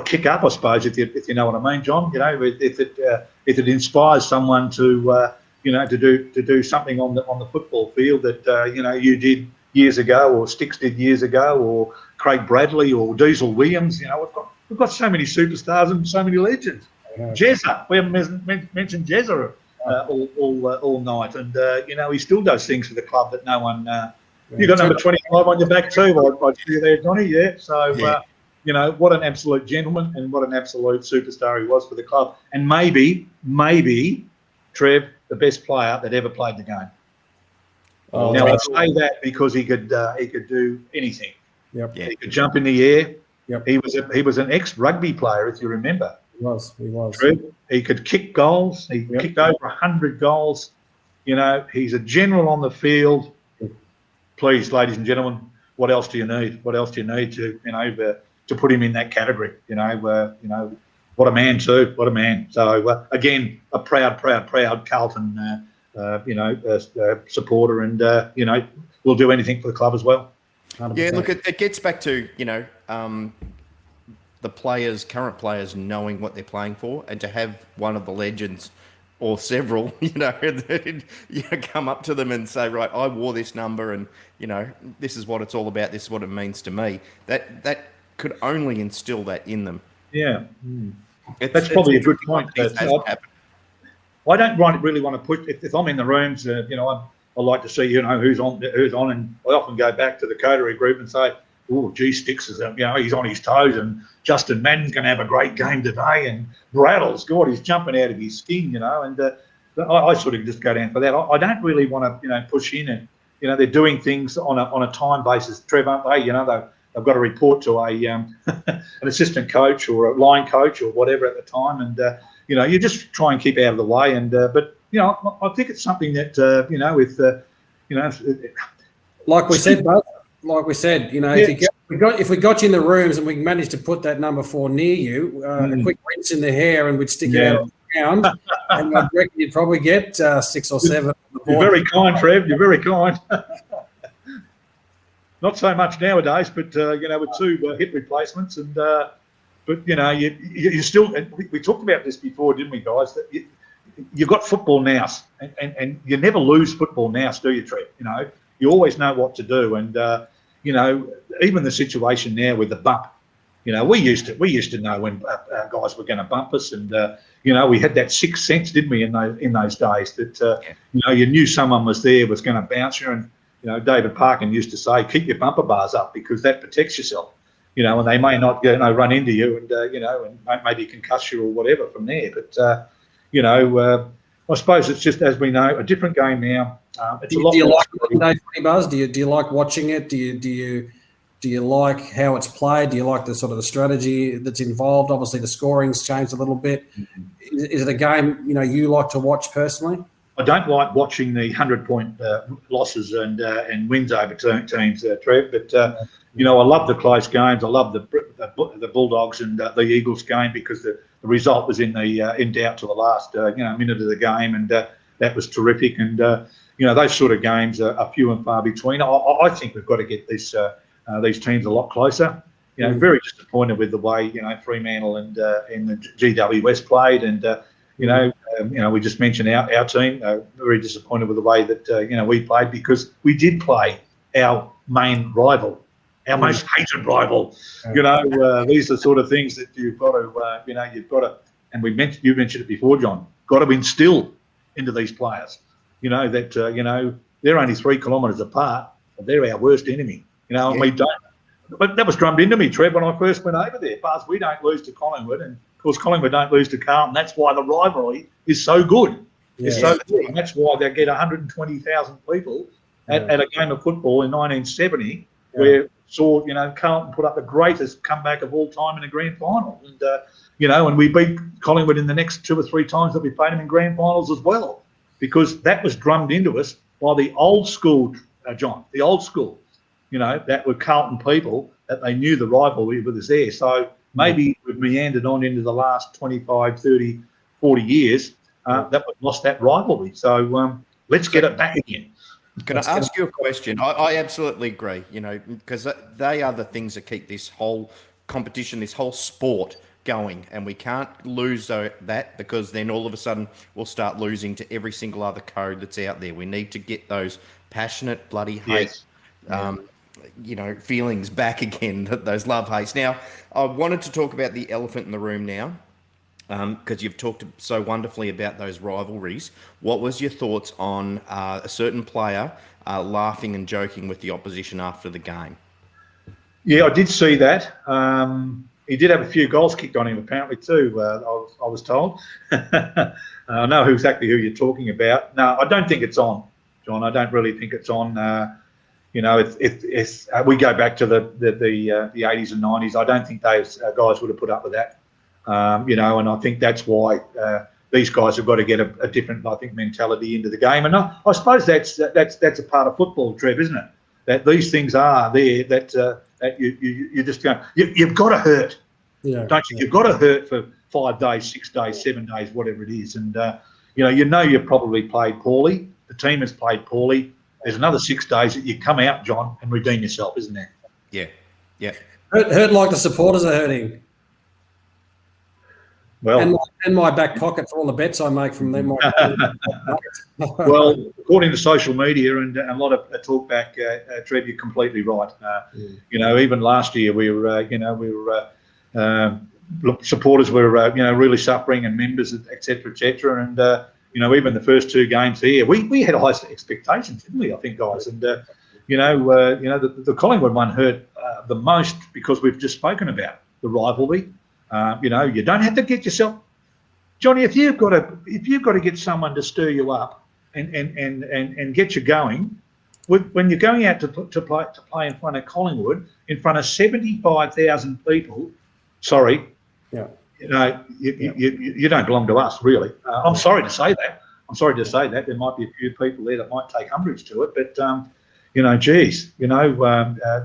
kick up, I suppose, if you know what I mean, John. If it inspires someone to to do something on the football field that you did years ago, or Sticks did years ago, or Craig Bradley or Diesel Williams. We've got so many superstars and so many legends. Jezza, we haven't mentioned Jezza all night, and he still does things for the club that no one. You got number 25 on your back too. I see you there, Johnny. Yeah. So what an absolute gentleman and what an absolute superstar he was for the club, and maybe Trev, the best player that ever played the game. Oh, now I say that because he could do anything. Yep. He could jump in the air. Yep. He was an ex-rugby player, if you remember. He was. Trev, he could kick goals. He kicked over 100 goals. He's a general on the field. Please, ladies and gentlemen, what else do you need? What else do you need to put him in that category? What a man too. What a man. So again, a proud Carlton, supporter, and we'll do anything for the club as well. 100%. Yeah, look, it gets back to the current players knowing what they're playing for, and to have one of the legends or several, come up to them and say, right, I wore this number, and this is what it's all about. This is what it means to me. That could only instill that in them. Yeah. That's probably a good point. I don't really want to push. If I'm in the rooms, I like to see who's on, and I often go back to the coterie group and say, oh, gee, Sticks is, he's on his toes, and Justin Madden's going to have a great game today, and Braddle's, God, he's jumping out of his skin, and I sort of just go down for that. I don't really want to, push in, and they're doing things on a time basis, Trev, aren't they? They've got to report to an assistant coach or a line coach or whatever at the time, and you just try and keep out of the way. And but I think it's something that like we said, Buzz, if we got you in the rooms and we managed to put that number 4 near you, a quick rinse in the hair and we'd stick it out on the ground, and I reckon you'd probably get 6 or 7. You're very kind, Trev. You're very kind. Not so much nowadays, but with 2 hip replacements, and but you still. We talked about this before, didn't we, guys? That you've got football nous, and you never lose football nous, do you, Trev? You always know what to do, and even the situation now with the bump. We used to know when guys were going to bump us, and we had that 6th sense, didn't we, in those days that you knew someone was going to bounce you, and David Parkin used to say, keep your bumper bars up because that protects yourself, and they may not run into you and and maybe concuss you or whatever from there. But I suppose it's just, as we know, a different game now. It's do you like Monday Footy, Buzz? Do you like watching it? Do you like how it's played? Do you like the sort of the strategy that's involved? Obviously, the scoring's changed a little bit. Is it a game you like to watch personally? I don't like watching the 100-point losses and wins over teams, Trev. But I love the close games. I love the Bulldogs and the Eagles game because the result was in doubt to the last minute of the game, and that was terrific. And those sort of games are few and far between. I think we've got to get these teams a lot closer. Very disappointed with the way Fremantle and the GWS played, and we just mentioned our team. Very disappointed with the way that we played, because we did play our main rival, our most hated rival. These are sort of things that you've got to, and you mentioned it before, John. Got to instill into these players. That they're only 3 kilometres apart, but they're our worst enemy. And we don't. But that was drummed into me, Trev, when I first went over there. Buzz, we don't lose to Collingwood, and of course Collingwood don't lose to Carlton. That's why the rivalry is so good. Yeah. It's so good, and that's why they get 120,000 people at a game of football in 1970, where saw Carlton put up the greatest comeback of all time in a grand final, and we beat Collingwood in the next 2 or 3 times that we played them in grand finals as well, because that was drummed into us by the old school, John, the old school. That were Carlton people, that they knew the rivalry was there. So maybe we've meandered on into the last 25, 30, 40 years that we've lost that rivalry. So let's get it back again. Can I ask you a question? I absolutely agree, because they are the things that keep this whole competition, this whole sport going, and we can't lose that, because then all of a sudden we'll start losing to every single other code that's out there. We need to get those passionate, bloody hate. Yes. Feelings back again, those love hates. Now, I wanted to talk about the elephant in the room now, because you've talked so wonderfully about those rivalries. What was your thoughts on a certain player laughing and joking with the opposition after the game? Yeah, I did see that. He did have a few goals kicked on him, apparently, too, I was told. I know exactly who you're talking about. No, I don't think it's on, John. I don't really think it's on. It's we go back to the 80s and 90s. I don't think those guys would have put up with that. And I think that's why these guys have got to get a different, I think, mentality into the game. And I suppose that's a part of football, Trev, isn't it? That these things are there. That you just go. You've got to hurt, don't you? You've got to hurt for 5 days, 6 days, 7 days, whatever it is. And you've probably played poorly. The team has played poorly. There's another 6 days that you come out, John, and redeem yourself, isn't there? Yeah. Hurt like the supporters are hurting. Well, and my back pocket for all the bets I make from them. Well, according to social media and a lot of talk back, Trev, you're completely right. Even last year we were supporters were really suffering, and members, etc., etc., and. Even the first 2 games here, we had high expectations, didn't we? I think, guys, and The Collingwood one hurt the most because we've just spoken about the rivalry. You don't have to get yourself, Johnny. If you've got to get someone to stir you up and get you going, when you're going out to play in front of Collingwood, in front of 75,000 people, sorry, yeah, you don't belong to us, really. I'm sorry to say that. There might be a few people there that might take umbrage to it, but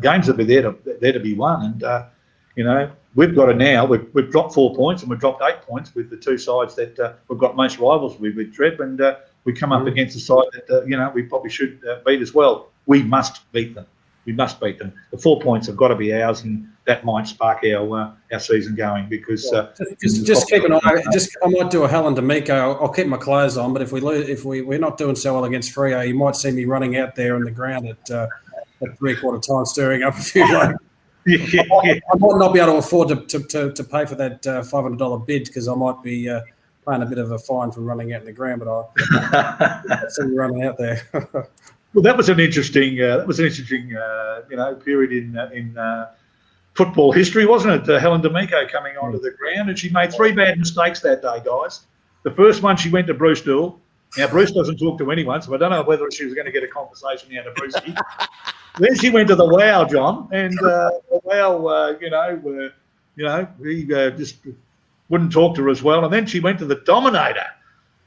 games will be there to be won, and we've got it now. We've dropped 4 points and we've dropped 8 points with the two sides that we've got most rivals with Trev, and we come up against a side that we probably should beat as well. We must beat them. The 4 points have got to be ours, and that might spark our season going because just keep an eye. I might do a Helen D'Amico. I'll keep my clothes on, but if we lose, we're not doing so well against Freo, you might see me running out there on the ground at 3/4 time, stirring up a few blokes. I might not be able to afford to pay for that $500 bid because I might be paying a bit of a fine for running out in the ground, but I'll see me running out there. Well, that was an interesting period in football history, wasn't it? Helen D'Amico coming onto the ground, and she made 3 bad mistakes that day, guys. The first one, she went to Bosustow. Now, Bruce doesn't talk to anyone, so I don't know whether she was going to get a conversation out of Brucey. Then she went to the Wow, John, and the Wow, he just wouldn't talk to her as well. And then she went to the Dominator.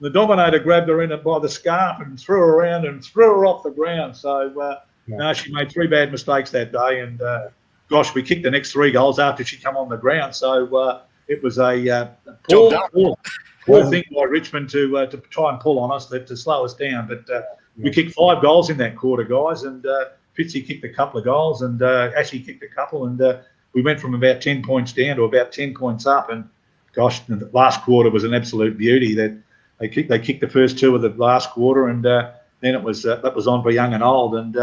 The Dominator grabbed her in by the scarf and threw her around and threw her off the ground. So, she made 3 bad mistakes that day. And, we kicked the next 3 goals after she come on the ground. So it was a poor thing by Richmond to try and pull on us, to slow us down. But we kicked 5 goals in that quarter, guys. And Fitzy kicked a couple of goals and Ashley kicked a couple. And we went from about 10 points down to about 10 points up. And, the last quarter was an absolute beauty. That They kicked the first 2 of the last quarter, and then that was on for young and old, and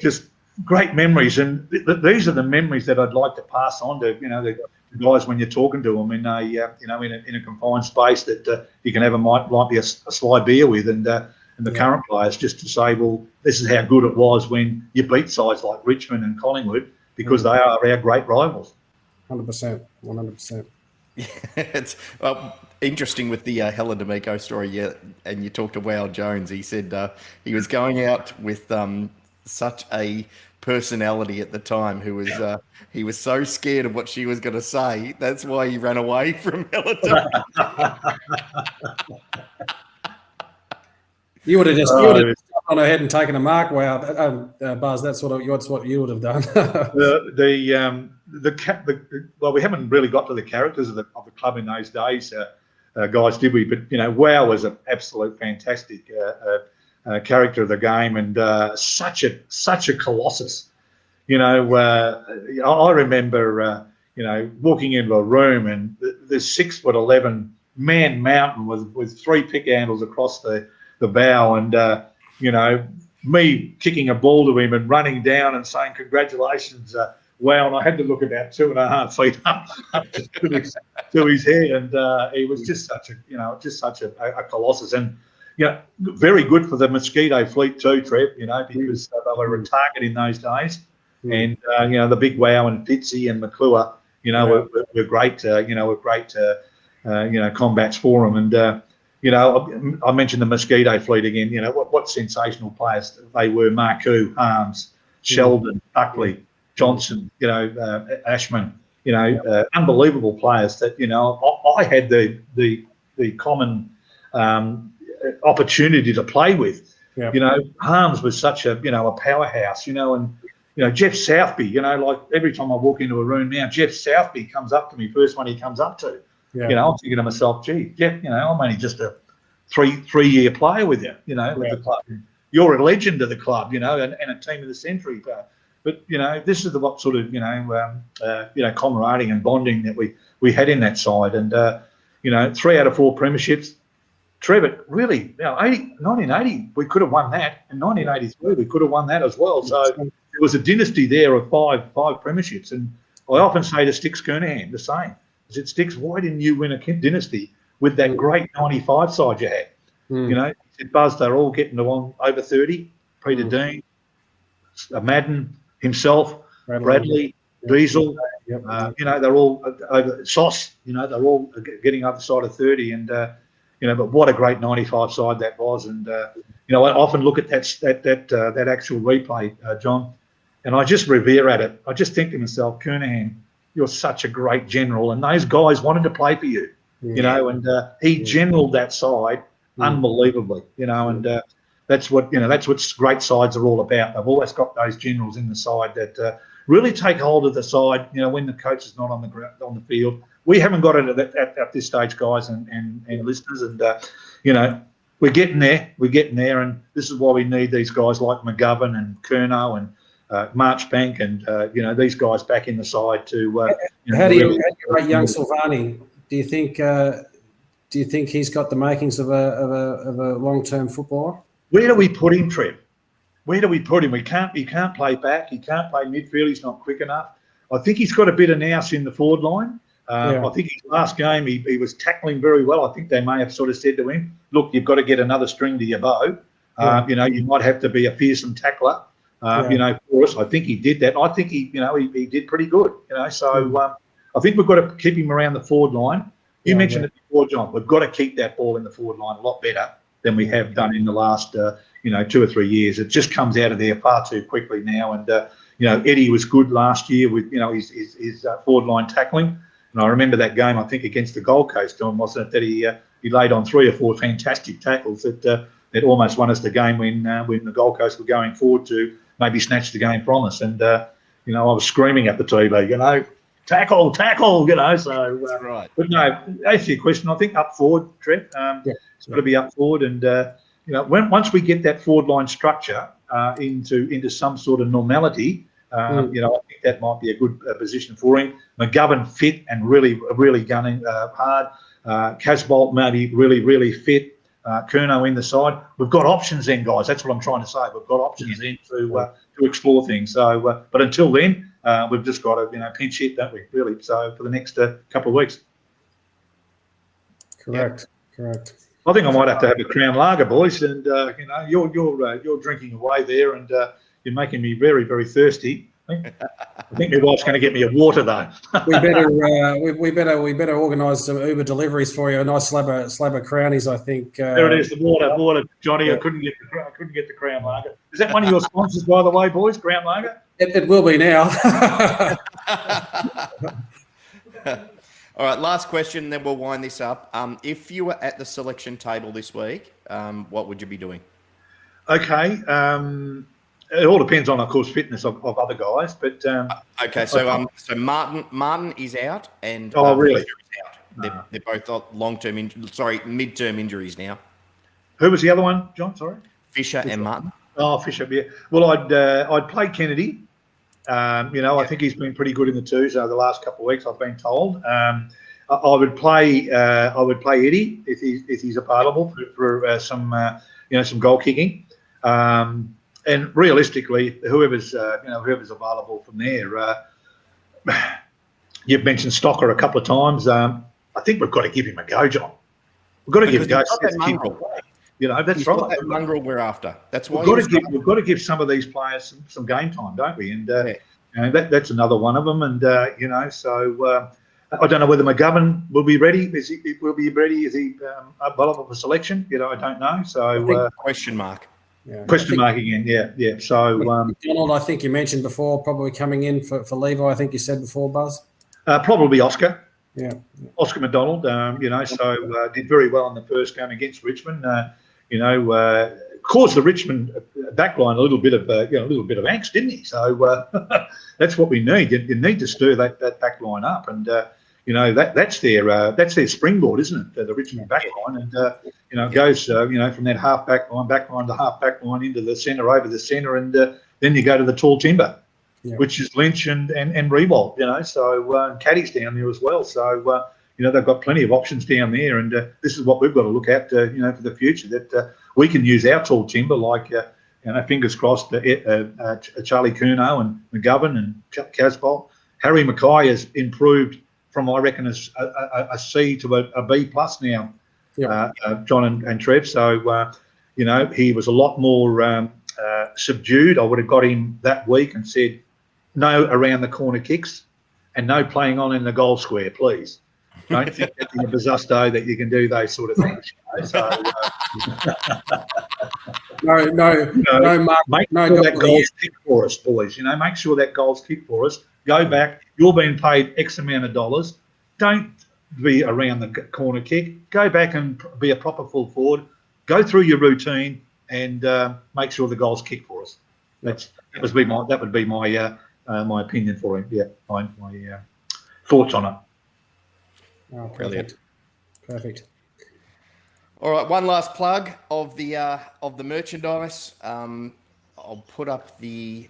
just great memories. And these are the memories that I'd like to pass on to the guys when you're talking to them in a confined space that you can have might be a sly beer with, and the current players, just to say, well, this is how good it was when you beat sides like Richmond and Collingwood, because they are our great rivals. 100%. It's interesting with the Helen D'Amico story, and you talked to Wow Jones. He said he was going out with such a personality at the time who was he was so scared of what she was going to say. That's why he ran away from Helen D'Amico. You would have just on her head and taken a mark. Wow, Buzz, that's what you would have done. Well, we haven't really got to the characters of the club in those days, guys, did we? But Wow was an absolute fantastic character of the game, and such a colossus. I remember walking into a room and the 6'11" man mountain with 3 pick handles across the bow, and me kicking a ball to him and running down and saying congratulations, Wow, and I had to look about 2.5 feet up to his head, and he was just such a colossus, and very good for the mosquito fleet too, Trev. Because they were a target in those days, and the big Wow and Fitzy and McClure, were great, combats for them, and I mentioned the mosquito fleet again. What sensational players they were: Marcoux, Harms, Sheldon, Buckley, Johnson, Ashman, unbelievable players that, I had the common opportunity to play with. Yeah. Harms was such a powerhouse, and Jeff Southby, like every time I walk into a room now, Jeff Southby comes up to me, first one he comes up to. Yeah. I'm thinking to myself, gee, Jeff, I'm only just a three-year player with you, with the club. You're a legend of the club, and a team of the century. But this is what sort of camaraderie and bonding that we had in that side, and 3 out of 4 premierships. Trevor, really, 1980 we could have won that, and 1983 we could have won that as well. So there was a dynasty there of five premierships, and I often say to Sticks Kernahan the same. I said, Sticks, why didn't you win a dynasty with that great 95 side you had? He said, Buzz, they're all getting along over 30. Peter Dean, Madden himself, Bradley, Diesel. You know, they're all over Sauce. You know, they're all getting over the side of 30, and you know, but what a great 95 side that was. And you know, I often look at that actual replay, John, and I just revere at it. I just think to myself, Kernahan, you're such a great general, and those guys wanted to play for you. You know, and he generaled that side unbelievably. You know, and that's what great sides are all about. They've always got those generals in the side that really take hold of the side. You know, when the coach is not on the field. We haven't got it at this stage, guys and listeners, and you know, we're getting there. And this is why we need these guys like McGovern and Curnow and Marchbank and you know, these guys back in the side to. How do you rate young Silvani? Do you think he's got the makings of a long-term footballer? Where do we put him, Trev? Where do we put him? He can't play back. He can't play midfield. He's not quick enough. I think he's got a bit of nous in the forward line. I think his last game he was tackling very well. I think they may have sort of said to him, "Look, you've got to get another string to your bow. You know, you might have to be a fearsome tackler. You know, for us." I think he did that. I think he did pretty good. You know, so I think we've got to keep him around the forward line. You mentioned it before, John. We've got to keep that ball in the forward line a lot better than we have done in the last 2 or 3 years. It just comes out of there far too quickly now. And you know, Eddie was good last year with his forward line tackling. And I remember that game, I think, against the Gold Coast, John, wasn't it, that he laid on 3 or 4 fantastic tackles that almost won us the game when the Gold Coast were going forward to maybe snatch the game from us. And you know, I was screaming at the TV, you know, tackle, you know. So right. But no, that's your question. I think up forward, Trev. It's got to be up forward, and you know, once we get that forward line structure into some sort of normality. You know, I think that might be a good position for him. McGovern fit and really gunning hard. Casbolt maybe really fit. Curnow in the side. We've got options then, guys. That's what I'm trying to say. We've got options then to explore things. So, but until then, we've just got to pinch hit, don't we? Really. So for the next couple of weeks. Correct. I think I might have to have a Crown Lager, boys. And you know, you're drinking away there, and you're making me very, very thirsty. I think my wife's going to get me a water though. we better organise some Uber deliveries for you. A nice slab of Crownies, I think. There it is, the water, Johnny. I couldn't get the Crown Lager. Is that one of your sponsors, by the way, boys? Crown Lager. It will be now. All right, last question, then we'll wind this up. If you were at the selection table this week, what would you be doing? Okay. It all depends on, of course, fitness of other guys. But okay, so Martin is out, and really? Fisher is out. They're both mid-term injuries now. Who was the other one, John? Sorry, Fisher and Martin. Oh, Fisher. Yeah. Well, I'd play Kennedy. I think he's been pretty good in the twos over the last couple of weeks, I've been told. I would play Eddie if he's available for some goal kicking. And realistically, whoever's available from there. You've mentioned Stocker a couple of times. I think we've got to give him a go, John. We've got to give a go. That's right. That mongrel we're after. That's why we've got to give some of these players some game time, don't we? And that's another one of them. And so I don't know whether McGovern will be ready. Is he available for selection? I don't know. So question mark. Yeah. Question mark again. Yeah. So Donald, I think you mentioned before, probably coming in for Levi. I think you said before, Buzz. Probably Oscar. Yeah. Oscar McDonald. Did very well in the first game against Richmond. Caused the Richmond backline a little bit of angst, didn't he? So that's what we need. You need to stir that backline up, and that's their springboard, isn't it? The Richmond backline, and it goes from that half backline to half backline into the centre, over the centre, and then you go to the tall timber, which is Lynch and Rewalt. So Caddy's down there as well. So they've got plenty of options down there, and this is what we've got to look at, for the future, that we can use our tall timber, like, fingers crossed, Charlie Curnow and McGovern and Casbolt. Harry Mackay has improved from, I reckon, a C to a B plus now, John and Trev. So, he was a lot more subdued, I would have got him that week and said, no around the corner kicks and no playing on in the goal square, please. Don't think that in the Bosustow that you can do those sort of things. So, make sure that goal's kicked for us, boys. Make sure that goal's kicked for us. Go back. You're being paid X amount of dollars. Don't be around the corner kick. Go back and be a proper full forward. Go through your routine and make sure the goal's kicked for us. That would be my my opinion for him. Yeah, my thoughts on it. Oh, perfect. All right, one last plug of the merchandise. I'll put up the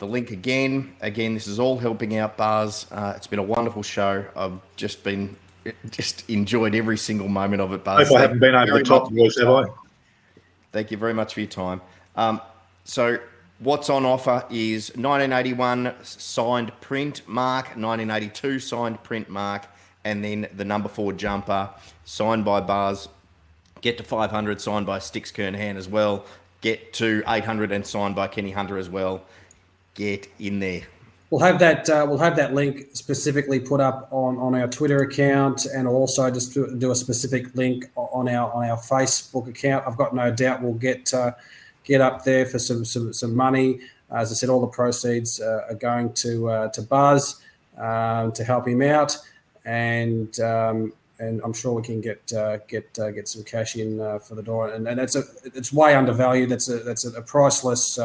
link again. Again, this is all helping out Buzz. It's been a wonderful show. I've just enjoyed every single moment of it, Buzz. Hope I haven't been over the top, boys, have I? Thank you very much for your time. So what's on offer is 1981 signed print mark, 1982 signed print mark, and then the number 4 jumper signed by Buzz. Get to 500 signed by Sticks Kernhan as well. Get to 800 and signed by Kenny Hunter as well. Get in there. We'll have that link specifically put up on our Twitter account, and I'll also just do a specific link on our Facebook account. I've got no doubt we'll get up there for some money. As I said, all the proceeds are going to Buzz to help him out, and I'm sure we can get some cash in for the door. And it's way undervalued. That's a priceless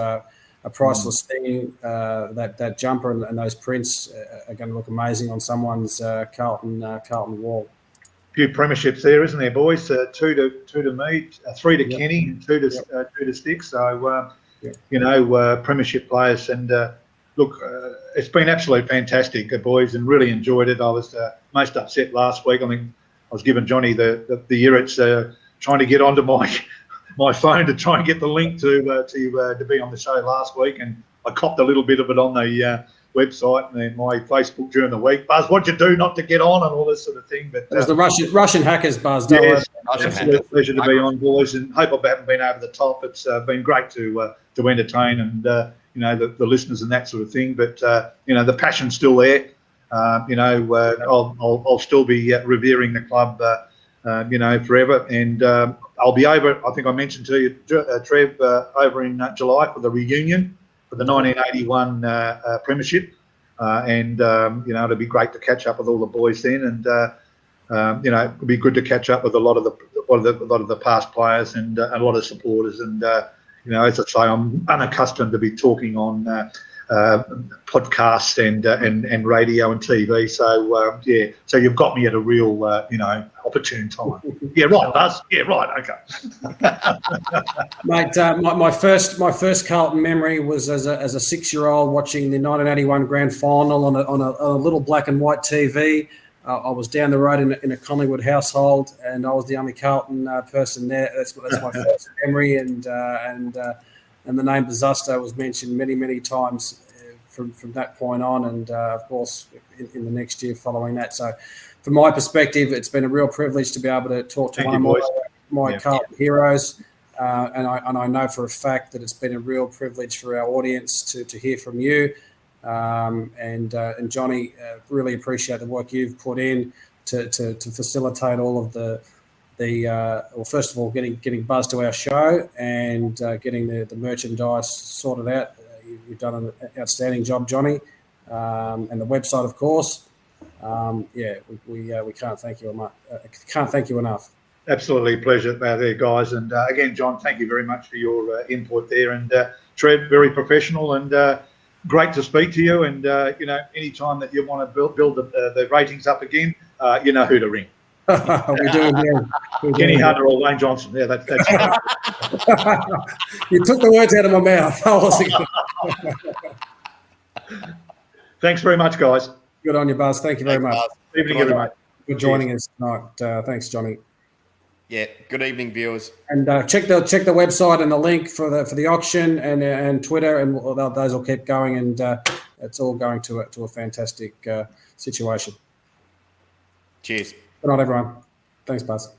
thing. That jumper and those prints are going to look amazing on someone's Carlton wall. A few premierships there, isn't there, boys? Two to me, 3 to Kenny, and two to Sticks. So premiership players. And look, it's been absolutely fantastic, boys, and really enjoyed it. I was most upset last week. I think I was giving Johnny the irrits trying to get onto my phone to try and get the link to be on the show last week, and I copped a little bit of it on the website and then my Facebook during the week. Buzz, what'd you do not to get on and all this sort of thing? But it was the Russian hackers, Buzz. Yes, absolute pleasure to be on, boys, and hope I haven't been over the top. It's been great to entertain and the listeners and that sort of thing. But the passion's still there. I'll still be revering the club, forever. And I'll be over. I think I mentioned to you, Trev, over in July for the reunion for the 1981 premiership, and it'll be great to catch up with all the boys then, and it'll be good to catch up with a lot of the past players and a lot of supporters. And as I say, I'm unaccustomed to be talking on podcasts and radio and TV. So so you've got me at a real opportune time. Yeah, right, Buzz. Yeah, right. Okay. Mate, my first Carlton memory was as a 6-year-old watching the 1981 grand final on a little black and white TV. I was down the road in a Collingwood household, and I was the only Carlton person there. That's my first memory, and the name Bosustow was mentioned many times from that point on, and of course in the next year following that. So, from my perspective, it's been a real privilege to be able to talk to one of my Carlton heroes, and I know for a fact that it's been a real privilege for our audience to hear from you. And Johnny, really appreciate the work you've put in to facilitate all of well, first of all, getting Buzz to our show and getting the merchandise sorted out. You've done an outstanding job, Johnny, and the website, of course. We can't thank you enough. Can't thank you enough. Absolutely a pleasure there, guys. And again, John, thank you very much for your input there. And Trev, very professional and great to speak to you. And any time that you want to build the ratings up again, you know who to ring. We're doing Kenny Hunter or Wayne Johnson. Yeah, that's You took the words out of my mouth. Thanks very much, guys. Good on you, Buzz. Thank you very much. Buzz. Evening, everyone. For joining us tonight. Thanks, Johnny. Yeah. Good evening, viewers. And check the website and the link for the auction and Twitter, and those will keep going. And it's all going to a fantastic situation. Cheers. Good night, everyone. Thanks, Buzz.